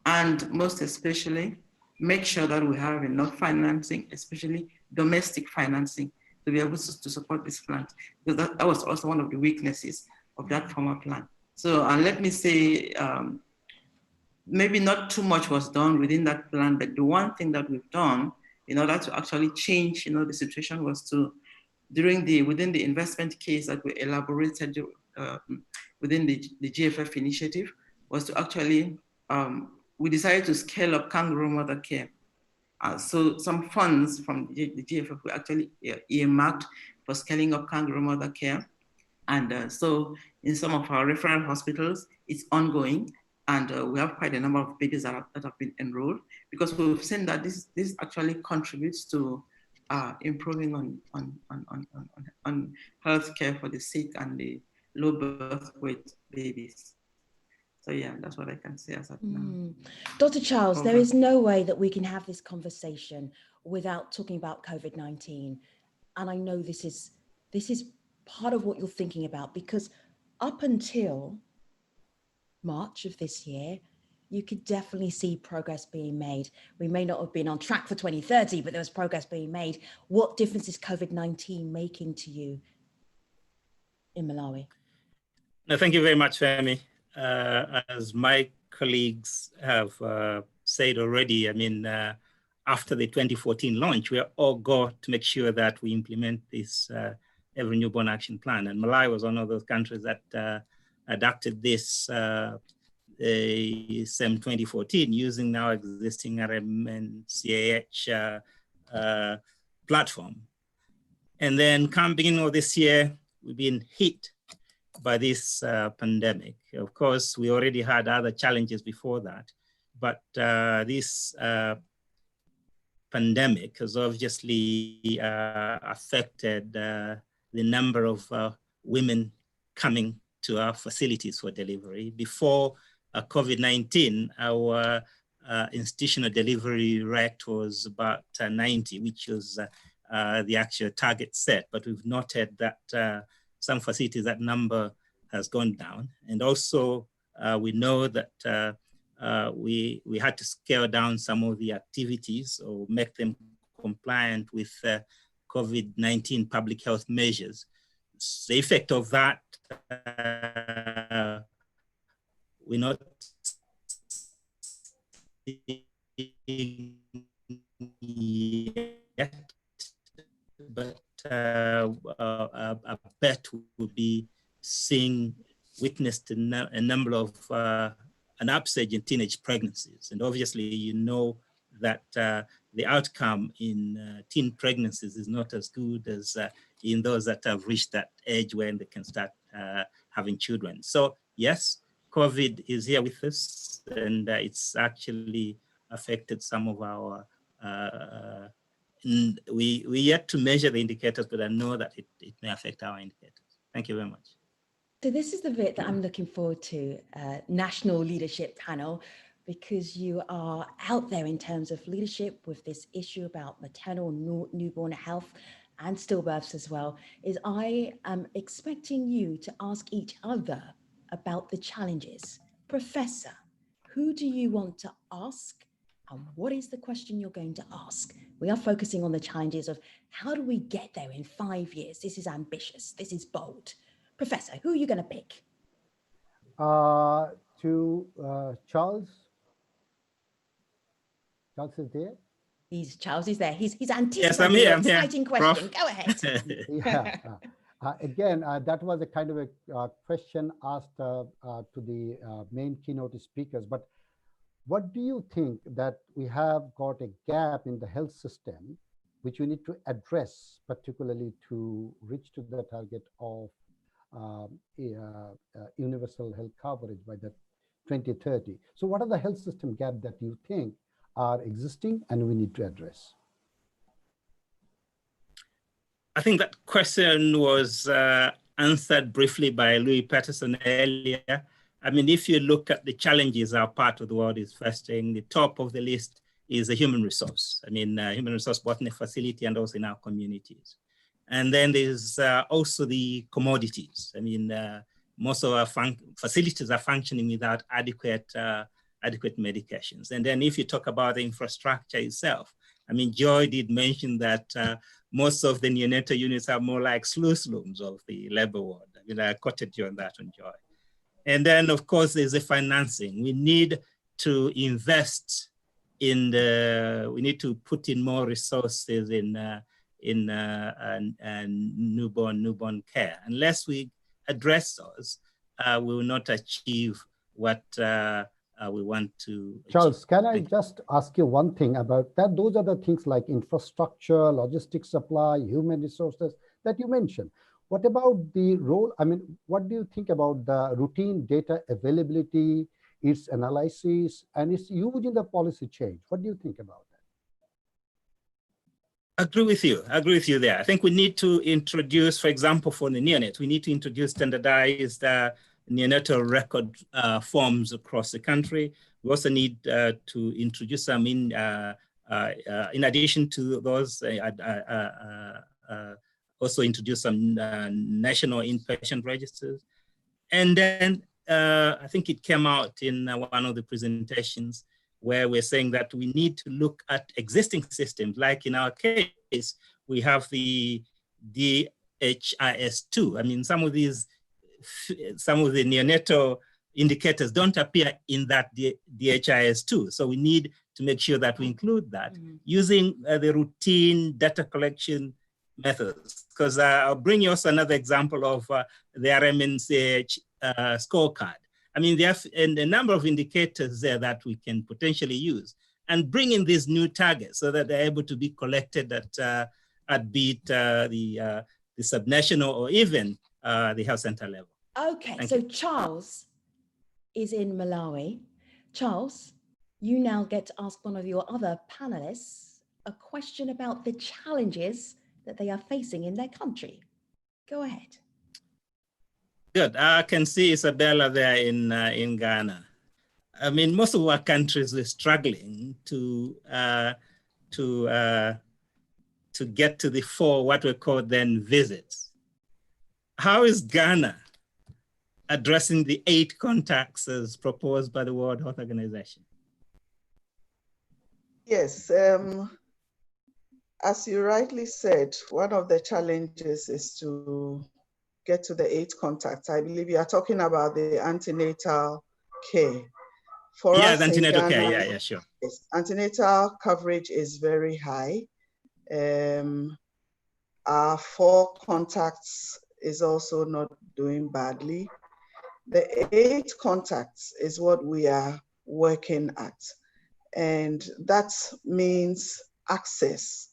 And most especially, make sure that we have enough financing, especially domestic financing, to be able to support this plan. Because that was also one of the weaknesses of that former plan. So, and let me say, maybe not too much was done within that plan, but the one thing that we've done in order to actually change, the situation was to, within the investment case that we elaborated within the GFF initiative, was to actually, we decided to scale up kangaroo mother care. So some funds from the GFF were actually earmarked for scaling up kangaroo mother care. And so in some of our referral hospitals, it's ongoing. And we have quite a number of babies that have been enrolled, because we've seen that this actually contributes to improving on healthcare for the sick and the low birth weight babies. So yeah, that's what I can say as of now. Dr. Charles, there is no way that we can have this conversation without talking about COVID-19. And I know this is part of what you're thinking about, because up until March of this year, you could definitely see progress being made. We may not have been on track for 2030, but there was progress being made. What difference is COVID-19 making to you in Malawi? No, thank you very much, Femi. As my colleagues have said already, I mean, after the 2014 launch, we are all got to make sure that we implement this Every Newborn Action Plan. And Malawi was one of those countries that adapted this SEM 2014 using now existing RMNCAH platform. And then come beginning of this year, we've been hit by this pandemic. Of course, we already had other challenges before that, but this pandemic has obviously affected the number of women coming to our facilities for delivery. Before COVID-19, our institutional delivery rate was about 90, which was the actual target set. But we've noted that some facilities, that number has gone down. And also, we know that we had to scale down some of the activities or make them compliant with COVID-19 public health measures. The effect of that, we're not seeing yet, but I bet we'll be witnessed a number of an upsurge in teenage pregnancies. And obviously, you know that the outcome in teen pregnancies is not as good as in those that have reached that age when they can start having children. So yes, COVID is here with us, and it's actually affected some of our, we yet to measure the indicators, but I know that it may affect our indicators. Thank you very much. So this is the bit that I'm looking forward to, National Leadership Panel, because you are out there in terms of leadership with this issue about maternal newborn health and stillbirths as well, is I am expecting you to ask each other about the challenges. Professor, who do you want to ask? And what is the question you're going to ask? We are focusing on the challenges of how do we get there in 5 years? This is ambitious, this is bold. Professor, who are you going to pick? to Charles. Charles is there? Charles is there. He's anticipating Yes, I'm here. your exciting question. Prof. Go ahead. Yeah. Again, that was a kind of a question asked to the main keynote speakers. But what do you think that we have got a gap in the health system, which we need to address, particularly to reach to the target of universal health coverage by the 2030? So what are the health system gaps that you think are existing and we need to address? I think that question was answered briefly by Louis Patterson earlier. I mean, if you look at the challenges our part of the world is facing, the top of the list is the human resource. I mean, human resource both in the facility and also in our communities. And then there's also the commodities. I mean, most of our facilities are functioning without adequate medications. And then if you talk about the infrastructure itself, I mean, Joy did mention that most of the neonatal units are more like sluice rooms of the labor ward. I mean, I quoted you on that on Joy. And then, of course, there's the financing. We need to invest in we need to put in more resources in newborn care. Unless we address those, we will not achieve what we want to achieve. Charles, can I just ask you one thing about that? Those are the things like infrastructure, logistics supply, human resources that you mentioned. What about the role? I mean, what do you think about the routine data availability, its analysis, and its use in the policy change? What do you think about that? Agree with you there. I think we need to introduce, for example, for the neonates, we need to introduce standardized neonatal record forms across the country. We also need to introduce some in addition to those, also introduce some national inpatient registers. And then I think it came out in one of the presentations where we're saying that we need to look at existing systems. Like in our case, we have the DHIS2. I mean, some of the neonatal indicators don't appear in that DHIS2. So we need to make sure that we include that using the routine data collection methods. Because I'll bring you also another example of the RMNCH scorecard. I mean, there are a number of indicators there that we can potentially use and bring in these new targets so that they're able to be collected at be it the subnational or even the health center level. Okay, so Charles is in Malawi. Charles, you now get to ask one of your other panelists a question about the challenges that they are facing in their country. Go ahead. Good. I can see Isabella there in Ghana. I mean, most of our countries are struggling to get to the 4 what we call then visits. How is Ghana addressing the 8 contacts as proposed by the World Health Organization? Yes, as you rightly said, one of the challenges is to get to the 8 contacts. I believe you are talking about the antenatal care. For us antenatal in Ghana, care, sure. Yes, antenatal coverage is very high. Our 4 contacts is also not doing badly. The 8 contacts is what we are working at. And that means access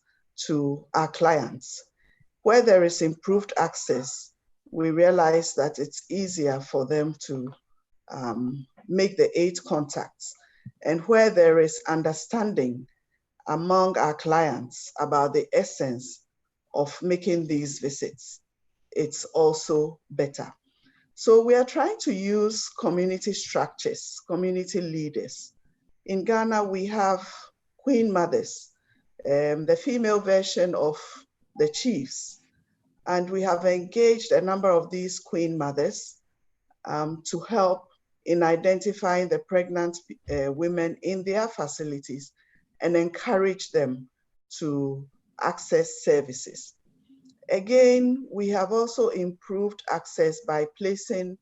to our clients. Where there is improved access, we realize that it's easier for them to make the 8 contacts. And where there is understanding among our clients about the essence of making these visits, it's also better. So we are trying to use community structures, community leaders. In Ghana, we have queen mothers, the female version of the chiefs. And we have engaged a number of these queen mothers to help in identifying the pregnant women in their facilities and encourage them to access services. Again, we have also improved access by placing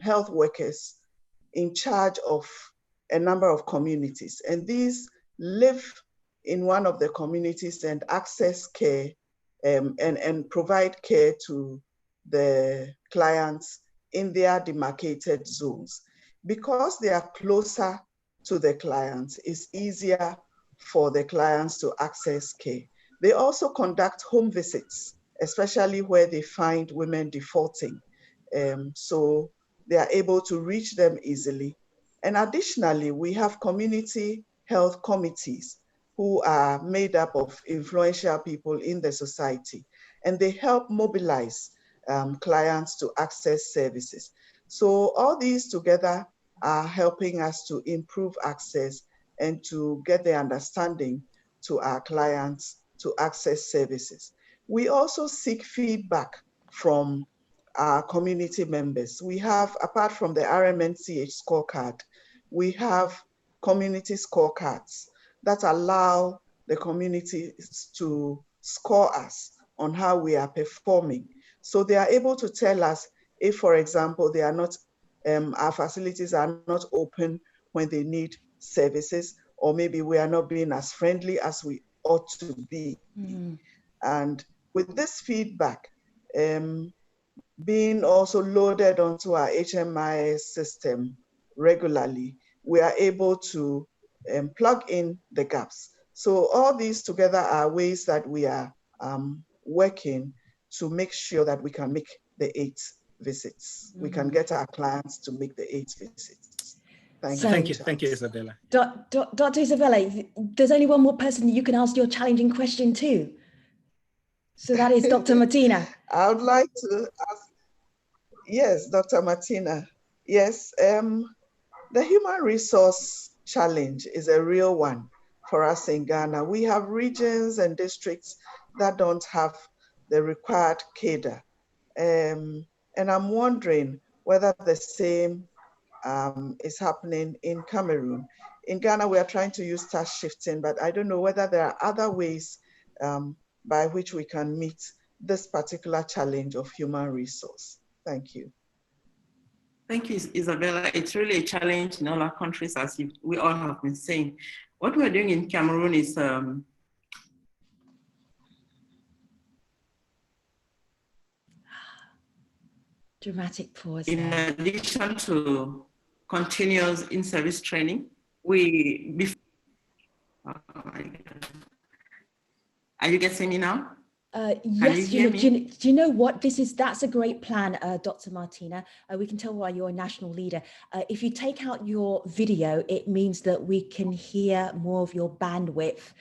health workers in charge of a number of communities, and these live in one of the communities and access care and provide care to the clients in their demarcated zones. Because they are closer to the clients, it's easier for the clients to access care. They also conduct home visits, especially where they find women defaulting. So they are able to reach them easily. And additionally, we have community health committees who are made up of influential people in the society, and they help mobilize clients to access services. So all these together are helping us to improve access and to get the understanding to our clients to access services. We also seek feedback from our community members. We have, apart from the RMNCH scorecard, we have community scorecards that allow the communities to score us on how we are performing. So they are able to tell us if, for example, they are not, our facilities are not open when they need services, or maybe we are not being as friendly as we ought to be. And with this feedback, being also loaded onto our HMIS system regularly, we are able to plug in the gaps. So all these together are ways that we are working to make sure that we can make the 8 visits. We can get our clients to make the 8 visits. Thank you, Isabella. Dr. Isabella, there's only one more person that you can ask your challenging question to. So that is Dr. Martina. I would like to ask, yes, Dr. Martina. Yes, the human resource challenge is a real one for us in Ghana. We have regions and districts that don't have the required cadre. And I'm wondering whether the same is happening in Cameroon. In Ghana, we are trying to use task shifting, but I don't know whether there are other ways by which we can meet this particular challenge of human resource. Thank you. Thank you, Isabella. It's really a challenge in all our countries, as we all have been saying. What we're doing in Cameroon is dramatic pause. In addition to continuous in-service training, oh my God. Are you getting me now? Yes, do you know what this is? That's a great plan, Dr. Martina. We can tell why you're a national leader. If you take out your video, it means that we can hear more of your bandwidth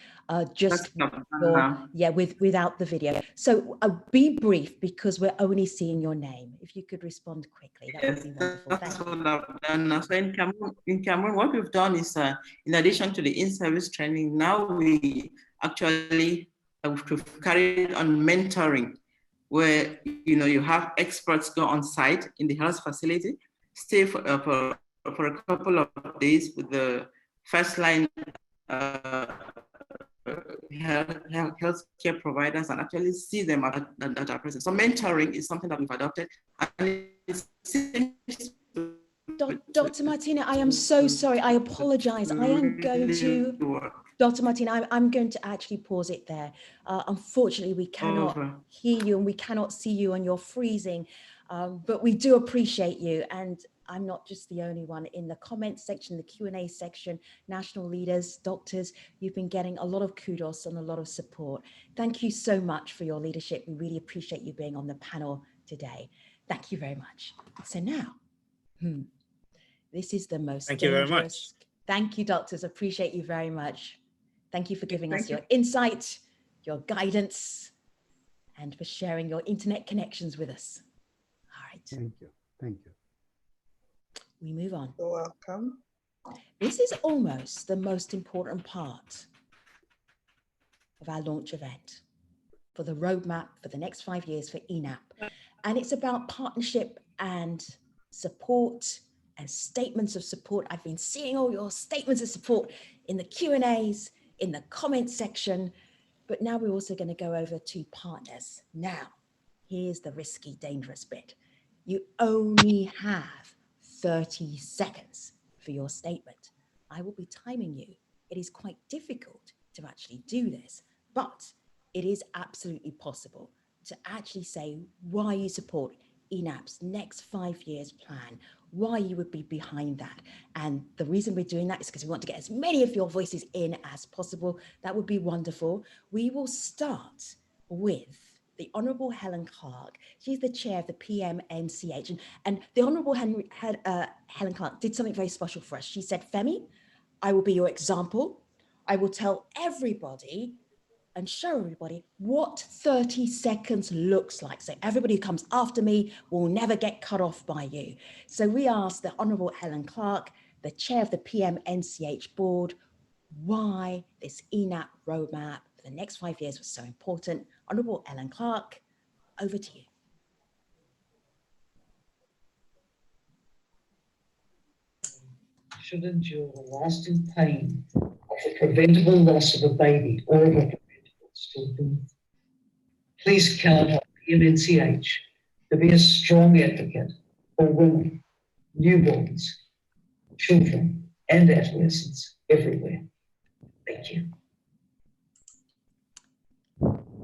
without the video. So be brief, because we're only seeing your name. If you could respond quickly, that would be wonderful. That's what I've done. So in Cameroon, what we've done is, in addition to the in-service training, now we actually we've carried on mentoring, where you have experts go on site in the health facility, stay for a couple of days with the first line healthcare providers and actually see them at our presence. So mentoring is something that we've adopted. And Dr. Martina, I am so sorry. I apologize. I am going to, Dr. Martina, I'm going to actually pause it there. Unfortunately, we cannot hear you and we cannot see you, and you're freezing, but we do appreciate you. And I'm not just the only one. In the comments section, the Q&A section, national leaders, doctors, you've been getting a lot of kudos and a lot of support. Thank you so much for your leadership. We really appreciate you being on the panel today. Thank you very much. So now, this is the most Thank you very much. Thank you, doctors. Appreciate you very much. Thank you for giving us your insight, your guidance, and for sharing your internet connections with us. All right. Thank you. Thank you. We move on. You're welcome. This is almost the most important part of our launch event for the roadmap for the next 5 years for ENAP. And it's about partnership and support and statements of support. I've been seeing all your statements of support in the Q&As, in the comment section, but now we're also going to go over to partners. Now, here's the risky, dangerous bit. You only have 30 seconds for your statement. I will be timing you. It is quite difficult to actually do this, but it is absolutely possible to actually say why you support ENAP's next 5 years plan, why you would be behind that. And the reason we're doing that is because we want to get as many of your voices in as possible. That would be wonderful. We will start with the Honourable Helen Clark. She's the chair of the PMNCH. And the Honourable Helen Clark did something very special for us. She said, Femi, I will be your example. I will tell everybody and show everybody what 30 seconds looks like. So everybody who comes after me will never get cut off by you. So we asked the Honourable Helen Clark, the chair of the PMNCH board, why this ENAP roadmap for the next 5 years was so important. Honourable Helen Clark, over to you. Should endure the lasting pain of the preventable loss of a baby or of a preventable stillbirth. Please count on PMNCH to be a strong advocate for women, newborns, children, and adolescents everywhere. Thank you.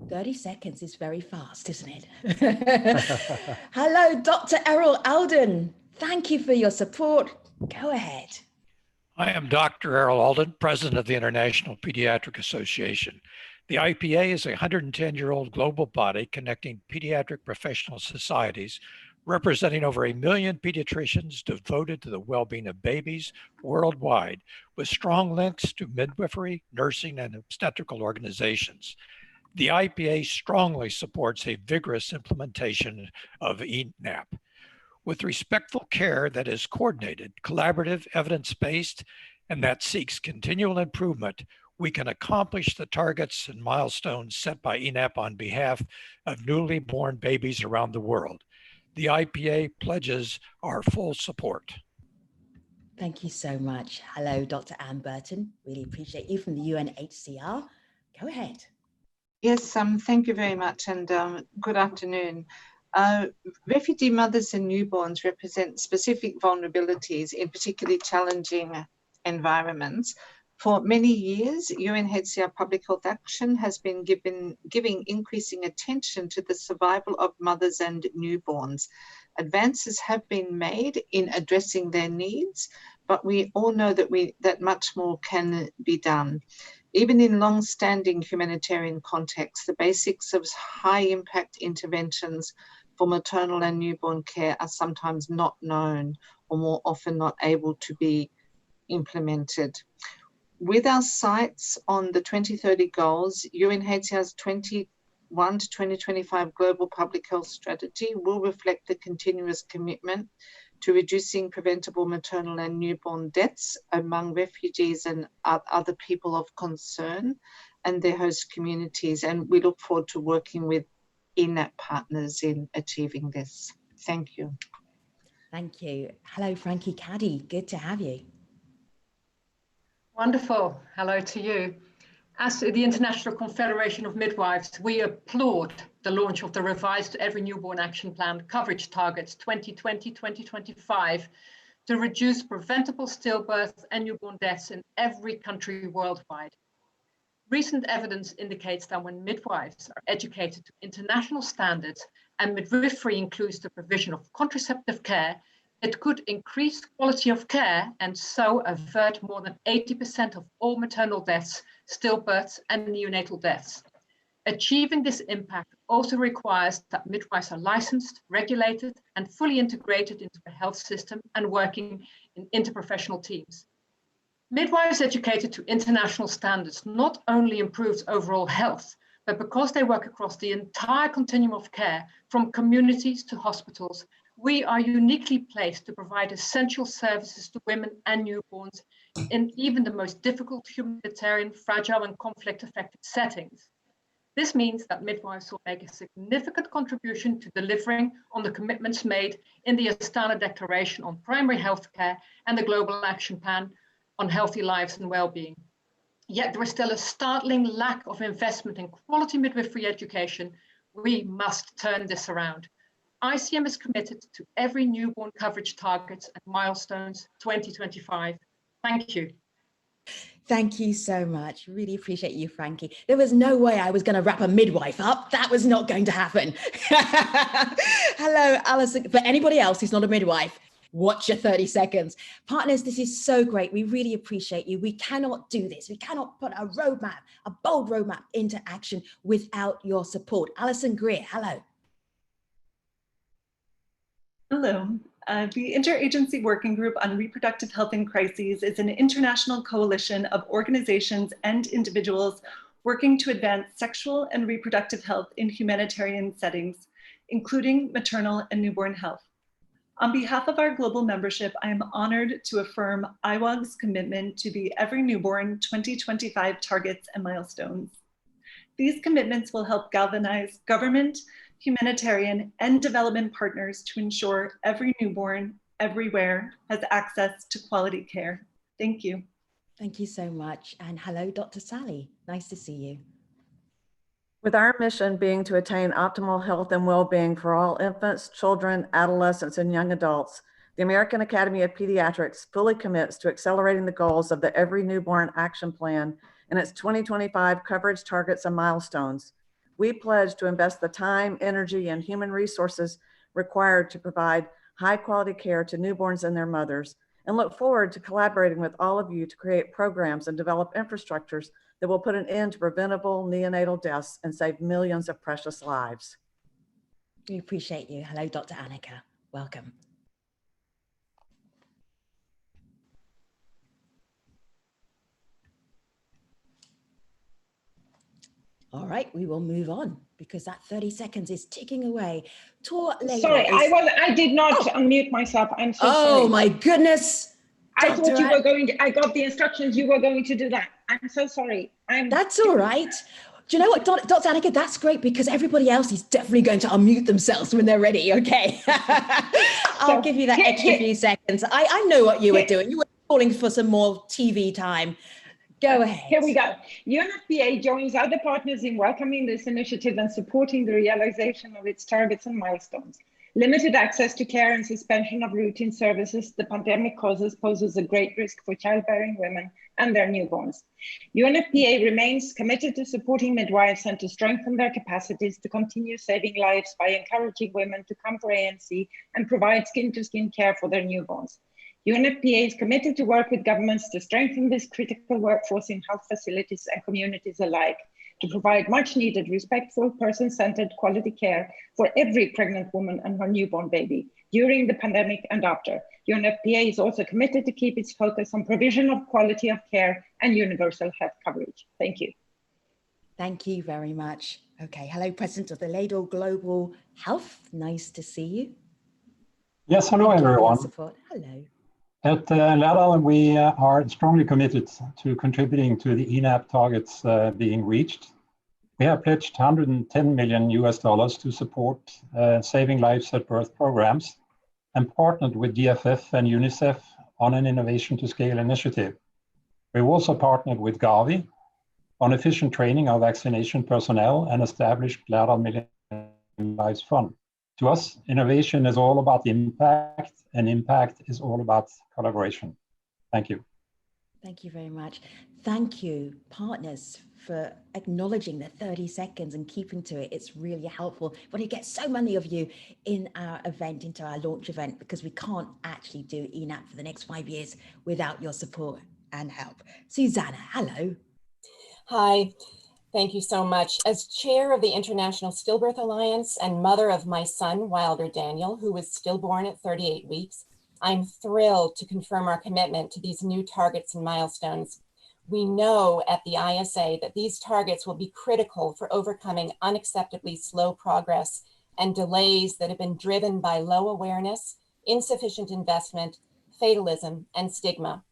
30 seconds is very fast, isn't it? Hello, Dr. Errol Alden. Thank you for your support. Go ahead. I am Dr. Errol Alden, President of the International Pediatric Association. The IPA is a 110-year-old global body connecting pediatric professional societies, representing over 1 million pediatricians devoted to the well-being of babies worldwide, with strong links to midwifery, nursing, and obstetrical organizations. The IPA strongly supports a vigorous implementation of ENAP, with respectful care that is coordinated, collaborative, evidence-based, and that seeks continual improvement. We can accomplish the targets and milestones set by ENAP on behalf of newly born babies around the world. The IPA pledges our full support. Thank you so much. Hello, Dr. Anne Burton. Really appreciate you from the UNHCR. Go ahead. Yes, thank you very much, and good afternoon. Refugee mothers and newborns represent specific vulnerabilities in particularly challenging environments. For many years, UNHCR Public Health Action has been giving increasing attention to the survival of mothers and newborns. Advances have been made in addressing their needs, but we all know that much more can be done. Even in long-standing humanitarian contexts, the basics of high-impact interventions for maternal and newborn care are sometimes not known or more often not able to be implemented. With our sights on the 2030 goals, UNHCR's 2021 to 2025 Global Public Health Strategy will reflect the continuous commitment to reducing preventable maternal and newborn deaths among refugees and other people of concern and their host communities. And we look forward to working with ENAP partners in achieving this. Thank you. Thank you. Hello, Frankie Caddy. Good to have you. Wonderful. Hello to you. As the International Confederation of Midwives, we applaud the launch of the revised Every Newborn Action Plan coverage targets 2020-2025 to reduce preventable stillbirth and newborn deaths in every country worldwide. Recent evidence indicates that when midwives are educated to international standards and midwifery includes the provision of contraceptive care, it could increase quality of care and so avert more than 80% of all maternal deaths, stillbirths, and neonatal deaths. Achieving this impact also requires that midwives are licensed, regulated, and fully integrated into the health system and working in interprofessional teams. Midwives educated to international standards not only improves overall health, but because they work across the entire continuum of care, from communities to hospitals, we are uniquely placed to provide essential services to women and newborns in even the most difficult humanitarian, fragile, and conflict-affected settings. This means that midwives will make a significant contribution to delivering on the commitments made in the Astana Declaration on Primary Health Care and the Global Action Plan on Healthy Lives and Wellbeing. Yet there is still a startling lack of investment in quality midwifery education. We must turn this around. ICM is committed to every newborn coverage targets and milestones 2025. Thank you. Thank you so much. Really appreciate you, Frankie. There was no way I was going to wrap a midwife up. That was not going to happen. Hello, Alison. For anybody else who's not a midwife, watch your 30 seconds. Partners, this is so great. We really appreciate you. We cannot do this. We cannot put a roadmap, a bold roadmap into action without your support. Alison Greer, hello. Hello. The Interagency Working Group on Reproductive Health in Crises is an international coalition of organizations and individuals working to advance sexual and reproductive health in humanitarian settings, including maternal and newborn health. On behalf of our global membership, I am honored to affirm IWOG's commitment to the Every Newborn 2025 targets and milestones. These commitments will help galvanize government, humanitarian, and development partners to ensure every newborn everywhere has access to quality care. Thank you. Thank you so much. And hello, Dr. Sally. Nice to see you. With our mission being to attain optimal health and well-being for all infants, children, adolescents, and young adults, the American Academy of Pediatrics fully commits to accelerating the goals of the Every Newborn Action Plan and its 2025 coverage targets and milestones. We pledge to invest the time, energy, and human resources required to provide high-quality care to newborns and their mothers, and look forward to collaborating with all of you to create programs and develop infrastructures that will put an end to preventable neonatal deaths and save millions of precious lives. We appreciate you. Hello, Dr. Annika. Welcome. All right, we will move on because that 30 seconds is ticking away. Sorry, I did not unmute myself. I'm so sorry. Oh my goodness. I thought you were going to, I got the instructions you were going to do that. I'm so sorry. That's all right. Do you know what, Dr. Annika, that's great because everybody else is definitely going to unmute themselves when they're ready, okay? I'll give you that extra few seconds. I know what you were doing. You were calling for some more TV time. Go ahead. Here we go. UNFPA joins other partners in welcoming this initiative and supporting the realization of its targets and milestones. Limited access to care and suspension of routine services the pandemic poses a great risk for childbearing women and their newborns. UNFPA remains committed to supporting midwives and to strengthen their capacities to continue saving lives by encouraging women to come for ANC and provide skin-to-skin care for their newborns. UNFPA is committed to work with governments to strengthen this critical workforce in health facilities and communities alike, to provide much needed, respectful, person-centered quality care for every pregnant woman and her newborn baby during the pandemic and after. UNFPA is also committed to keep its focus on provision of quality of care and universal health coverage. Thank you. Thank you very much. Okay, hello, President of the Ladle Global Health. Nice to see you. Yes, hello everyone. Hello. At Ladle, we are strongly committed to contributing to the ENAP targets being reached. We have pledged $110 million to support saving lives at birth programs and partnered with DFF and UNICEF on an innovation to scale initiative. We've also partnered with Gavi on efficient training of vaccination personnel and established Ladle Million Lives Fund. To us, innovation is all about impact, and impact is all about collaboration. Thank you. Thank you very much. Thank you, partners, for acknowledging the 30 seconds and keeping to it. It's really helpful when you get so many of you in our event, into our launch event, because we can't actually do ENAP for the next 5 years without your support and help. Susanna, hello. Hi. Thank you so much. As chair of the International Stillbirth Alliance and mother of my son, Wilder Daniel, who was stillborn at 38 weeks, I'm thrilled to confirm our commitment to these new targets and milestones. We know at the ISA that these targets will be critical for overcoming unacceptably slow progress and delays that have been driven by low awareness, insufficient investment, fatalism, and stigma.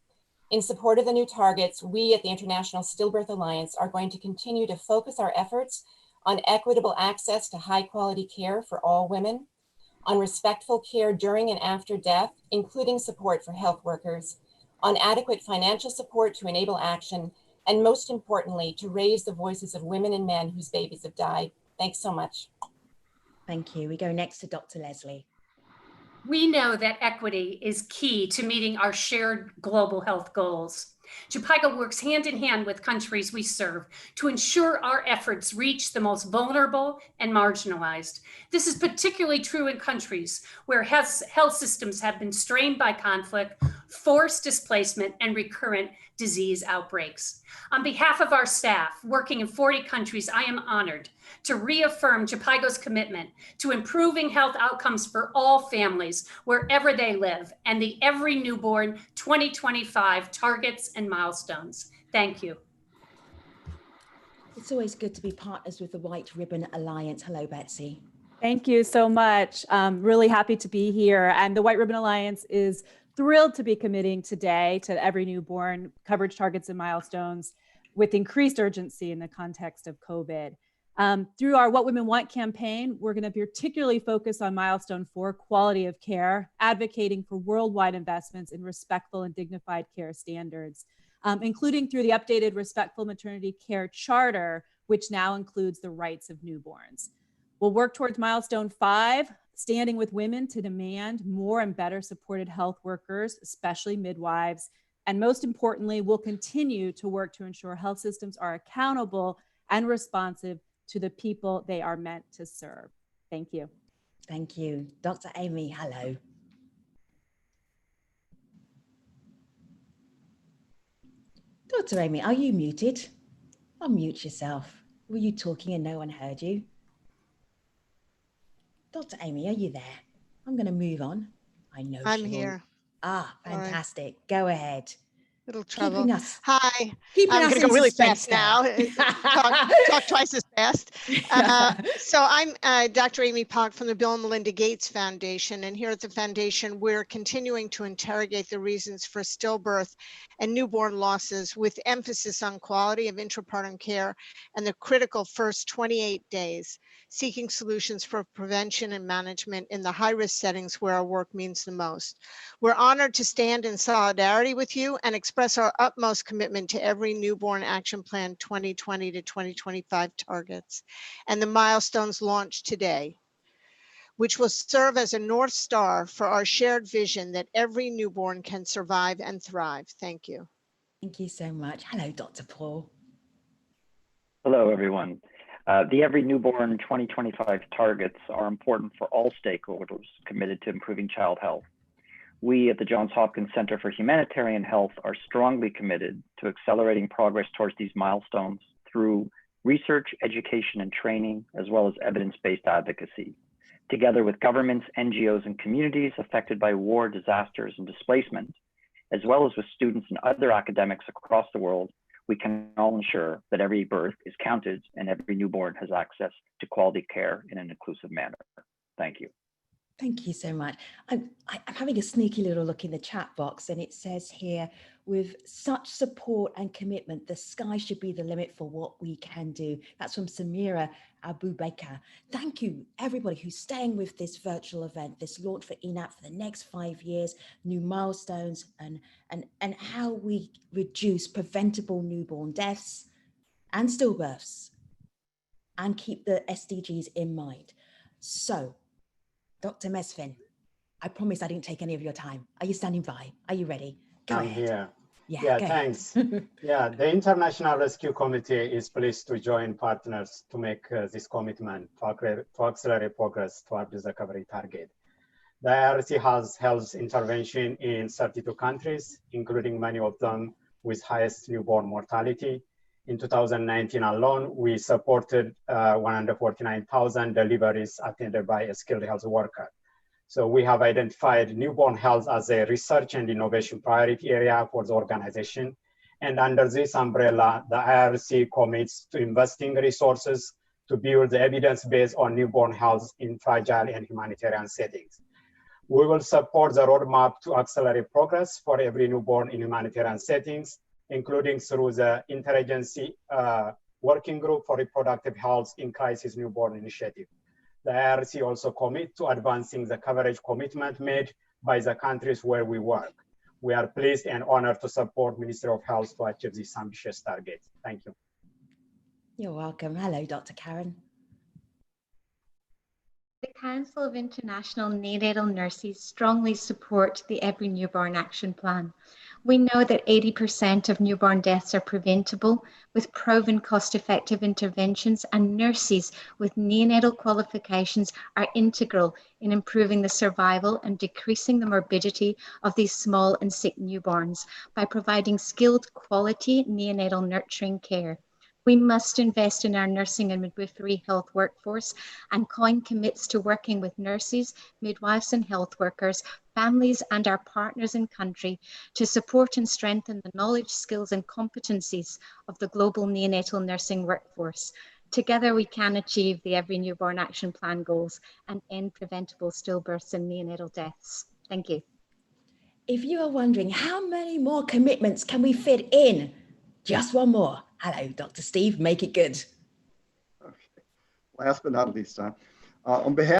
In support of the new targets, we at the International Stillbirth Alliance are going to continue to focus our efforts on equitable access to high quality care for all women, on respectful care during and after death, including support for health workers, on adequate financial support to enable action, and most importantly, to raise the voices of women and men whose babies have died. Thanks so much. Thank you. We go next to Dr. Leslie. We know that equity is key to meeting our shared global health goals. JPIGA works hand in hand with countries we serve to ensure our efforts reach the most vulnerable and marginalized. This is particularly true in countries where health systems have been strained by conflict, forced displacement, and recurrent disease outbreaks. On behalf of our staff working in 40 countries, I am honored to reaffirm JPIGA's commitment to improving health outcomes for all families wherever they live and the Every Newborn 2025 targets and milestones. Thank you. It's always good to be partners with the White Ribbon Alliance. Hello, Betsy. Thank you so much. Really happy to be here. And the White Ribbon Alliance is thrilled to be committing today to Every Newborn coverage targets and milestones with increased urgency in the context of COVID. Through our What Women Want campaign, we're going to particularly focus on milestone 4, quality of care, advocating for worldwide investments in respectful and dignified care standards, including through the updated Respectful Maternity Care Charter, which now includes the rights of newborns. We'll work towards milestone 5, standing with women to demand more and better supported health workers, especially midwives. And most importantly, we'll continue to work to ensure health systems are accountable and responsive to the people they are meant to serve. Thank you. Thank you. Dr. Amy, hello. Dr. Amy, are you muted? Unmute yourself. Were you talking and no one heard you? Dr. Amy, are you there? I'm going to move on. I know I'm here. Ah, fantastic. Go ahead. Little trouble. Keeping us, Hi. keeping I'm us going to go in really suspense fast now. Talk twice as fast. So I'm Dr. Amy Pogg from the Bill and Melinda Gates Foundation. And here at the foundation, we're continuing to interrogate the reasons for stillbirth and newborn losses with emphasis on quality of intrapartum care and the critical first 28 days, seeking solutions for prevention and management in the high-risk settings where our work means the most. We're honored to stand in solidarity with you and express our utmost commitment to Every Newborn Action Plan 2020 to 2025 targets and the milestones launched today, which will serve as a North Star for our shared vision that every newborn can survive and thrive. Thank you. Thank you so much. Hello, Dr. Paul. Hello, everyone. The Every Newborn 2025 targets are important for all stakeholders committed to improving child health. We at the Johns Hopkins Center for Humanitarian Health are strongly committed to accelerating progress towards these milestones through research, education, and training, as well as evidence-based advocacy. Together with governments, NGOs, and communities affected by war, disasters, and displacement, as well as with students and other academics across the world, we can all ensure that every birth is counted and every newborn has access to quality care in an inclusive manner. Thank you. Thank you so much. I'm having a sneaky little look in the chat box, and it says here, with such support and commitment, the sky should be the limit for what we can do. That's from Samira Abubakar. Thank you, everybody who's staying with this virtual event, this launch for ENAP for the next 5 years, new milestones, and how we reduce preventable newborn deaths and stillbirths, and keep the SDGs in mind. So, Dr. Mesfin, I promise I didn't take any of your time. Are you standing by? Are you ready? Go I'm ahead. here. Yeah, thanks. The International Rescue Committee is pleased to join partners to make this commitment to accelerate progress towards the recovery target. The IRC has health intervention in 32 countries, including many of them with highest newborn mortality. In 2019 alone, we supported 149,000 deliveries attended by a skilled health worker. So we have identified newborn health as a research and innovation priority area for the organization. And under this umbrella, the IRC commits to investing resources to build the evidence base on newborn health in fragile and humanitarian settings. We will support the roadmap to accelerate progress for every newborn in humanitarian settings, including through the Interagency Working Group for Reproductive Health in Crisis Newborn Initiative. The IRC also commit to advancing the coverage commitment made by the countries where we work. We are pleased and honored to support Ministry of Health to achieve these ambitious targets. Thank you. You're welcome. Hello, Dr. Karen. The Council of International Neonatal Nurses strongly support the Every Newborn Action Plan. We know that 80% of newborn deaths are preventable with proven cost-effective interventions, and nurses with neonatal qualifications are integral in improving the survival and decreasing the morbidity of these small and sick newborns by providing skilled quality neonatal nurturing care. We must invest in our nursing and midwifery health workforce, and COIN commits to working with nurses, midwives and health workers, families and our partners in country to support and strengthen the knowledge, skills and competencies of the global neonatal nursing workforce. Together we can achieve the Every Newborn Action Plan goals and end preventable stillbirths and neonatal deaths. Thank you. If you are wondering how many more commitments can we fit in, just one more. Hello, Dr. Steve, make it good. Okay. Last but not least, on behalf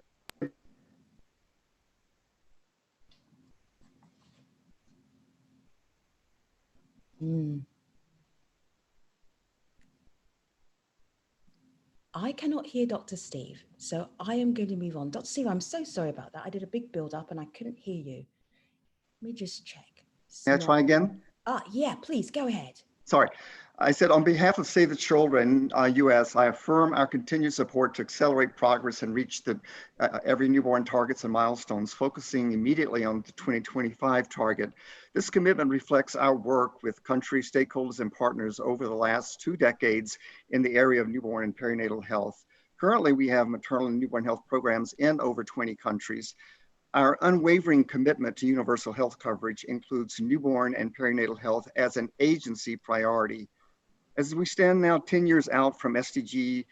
I cannot hear Dr. Steve, so I am going to move on. Dr. Steve, I'm so sorry about that. I did a big build up and I couldn't hear you. Let me just check. May I try again? Yeah, please go ahead. Sorry. I said, on behalf of Save the Children US, I affirm our continued support to accelerate progress and reach the Every Newborn targets and milestones, focusing immediately on the 2025 target. This commitment reflects our work with country stakeholders and partners over the last 2 decades in the area of newborn and perinatal health. Currently, we have maternal and newborn health programs in over 20 countries. Our unwavering commitment to universal health coverage includes newborn and perinatal health as an agency priority. As we stand now 10 years out from SDG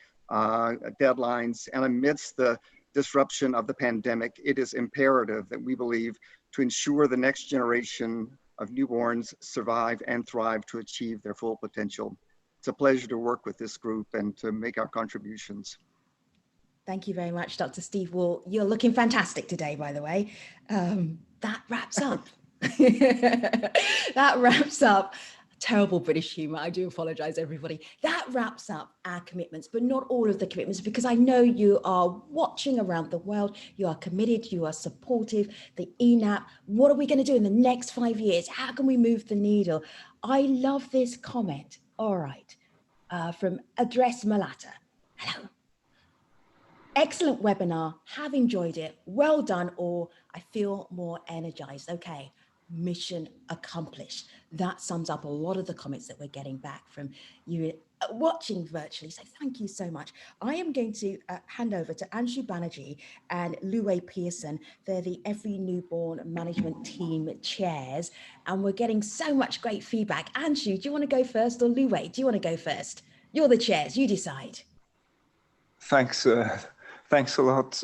deadlines and amidst the disruption of the pandemic, it is imperative that we believe to ensure the next generation of newborns survive and thrive to achieve their full potential. It's a pleasure to work with this group and to make our contributions. Thank you very much, Dr. Steve. Well, you're looking fantastic today, by the way. That wraps up. That wraps up. Terrible British humor. I do apologize, everybody. That wraps up our commitments, but not all of the commitments, because I know you are watching around the world. You are committed. You are supportive. The ENAP. What are we going to do in the next 5 years? How can we move the needle? I love this comment. All right. From Address Malata. Hello. Excellent webinar. Have enjoyed it. Well done, all. I feel more energized. Okay. Mission accomplished. That sums up a lot of the comments that we're getting back from you watching virtually. So thank you so much. I am going to hand over to Anshu Banerjee and Luwei Pearson. They're the Every Newborn Management Team chairs, and we're getting so much great feedback. Anshu, do you want to go first, or Luwei, do you want to go first? You're the chairs, you decide. Thanks. Thanks a lot.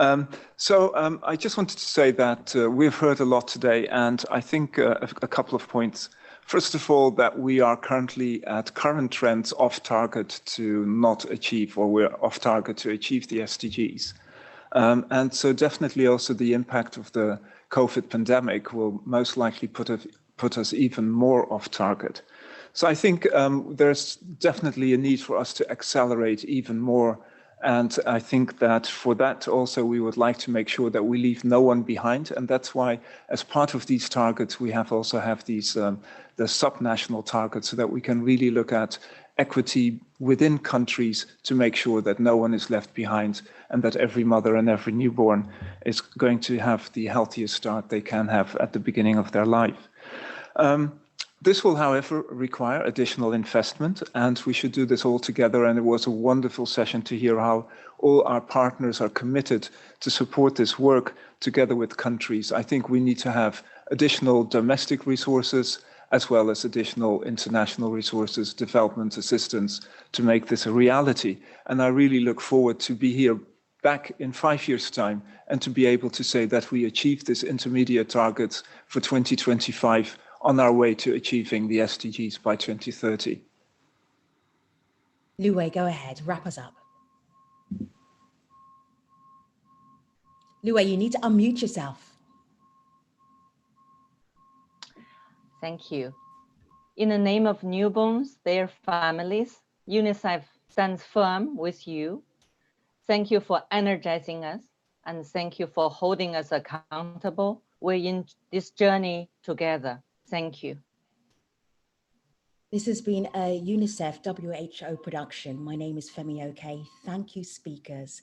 I just wanted to say that we've heard a lot today, and I think a couple of points. First of all, that we are currently at current trends off target to not achieve, or we're off target to achieve the SDGs. And so definitely also the impact of the COVID pandemic will most likely put us even more off target. So I think there's definitely a need for us to accelerate even more. And I think that for that also, we would like to make sure that we leave no one behind. And that's why, as part of these targets, we also have these the subnational targets, so that we can really look at equity within countries to make sure that no one is left behind, and that every mother and every newborn is going to have the healthiest start they can have at the beginning of their life. This will, however, require additional investment, and we should do this all together. And it was a wonderful session to hear how all our partners are committed to support this work together with countries. I think we need to have additional domestic resources as well as additional international resources, development assistance, to make this a reality. And I really look forward to be here back in 5 years' time and to be able to say that we achieved this intermediate targets for 2025 on our way to achieving the SDGs by 2030. Luwei, go ahead, wrap us up. Luwei, you need to unmute yourself. Thank you. In the name of newborns, their families, UNICEF stands firm with you Thank you for energizing us, and thank you for holding us accountable. We're in this journey together. Thank you. This has been a UNICEF WHO production. My name is Femi Oke. Thank you, speakers.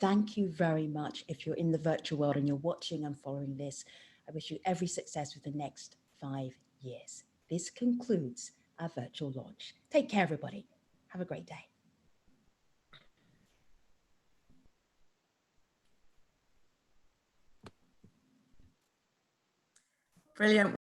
Thank you very much. If you're in the virtual world and you're watching and following this, I wish you every success with the next 5 years. This concludes our virtual launch. Take care, everybody. Have a great day. Brilliant.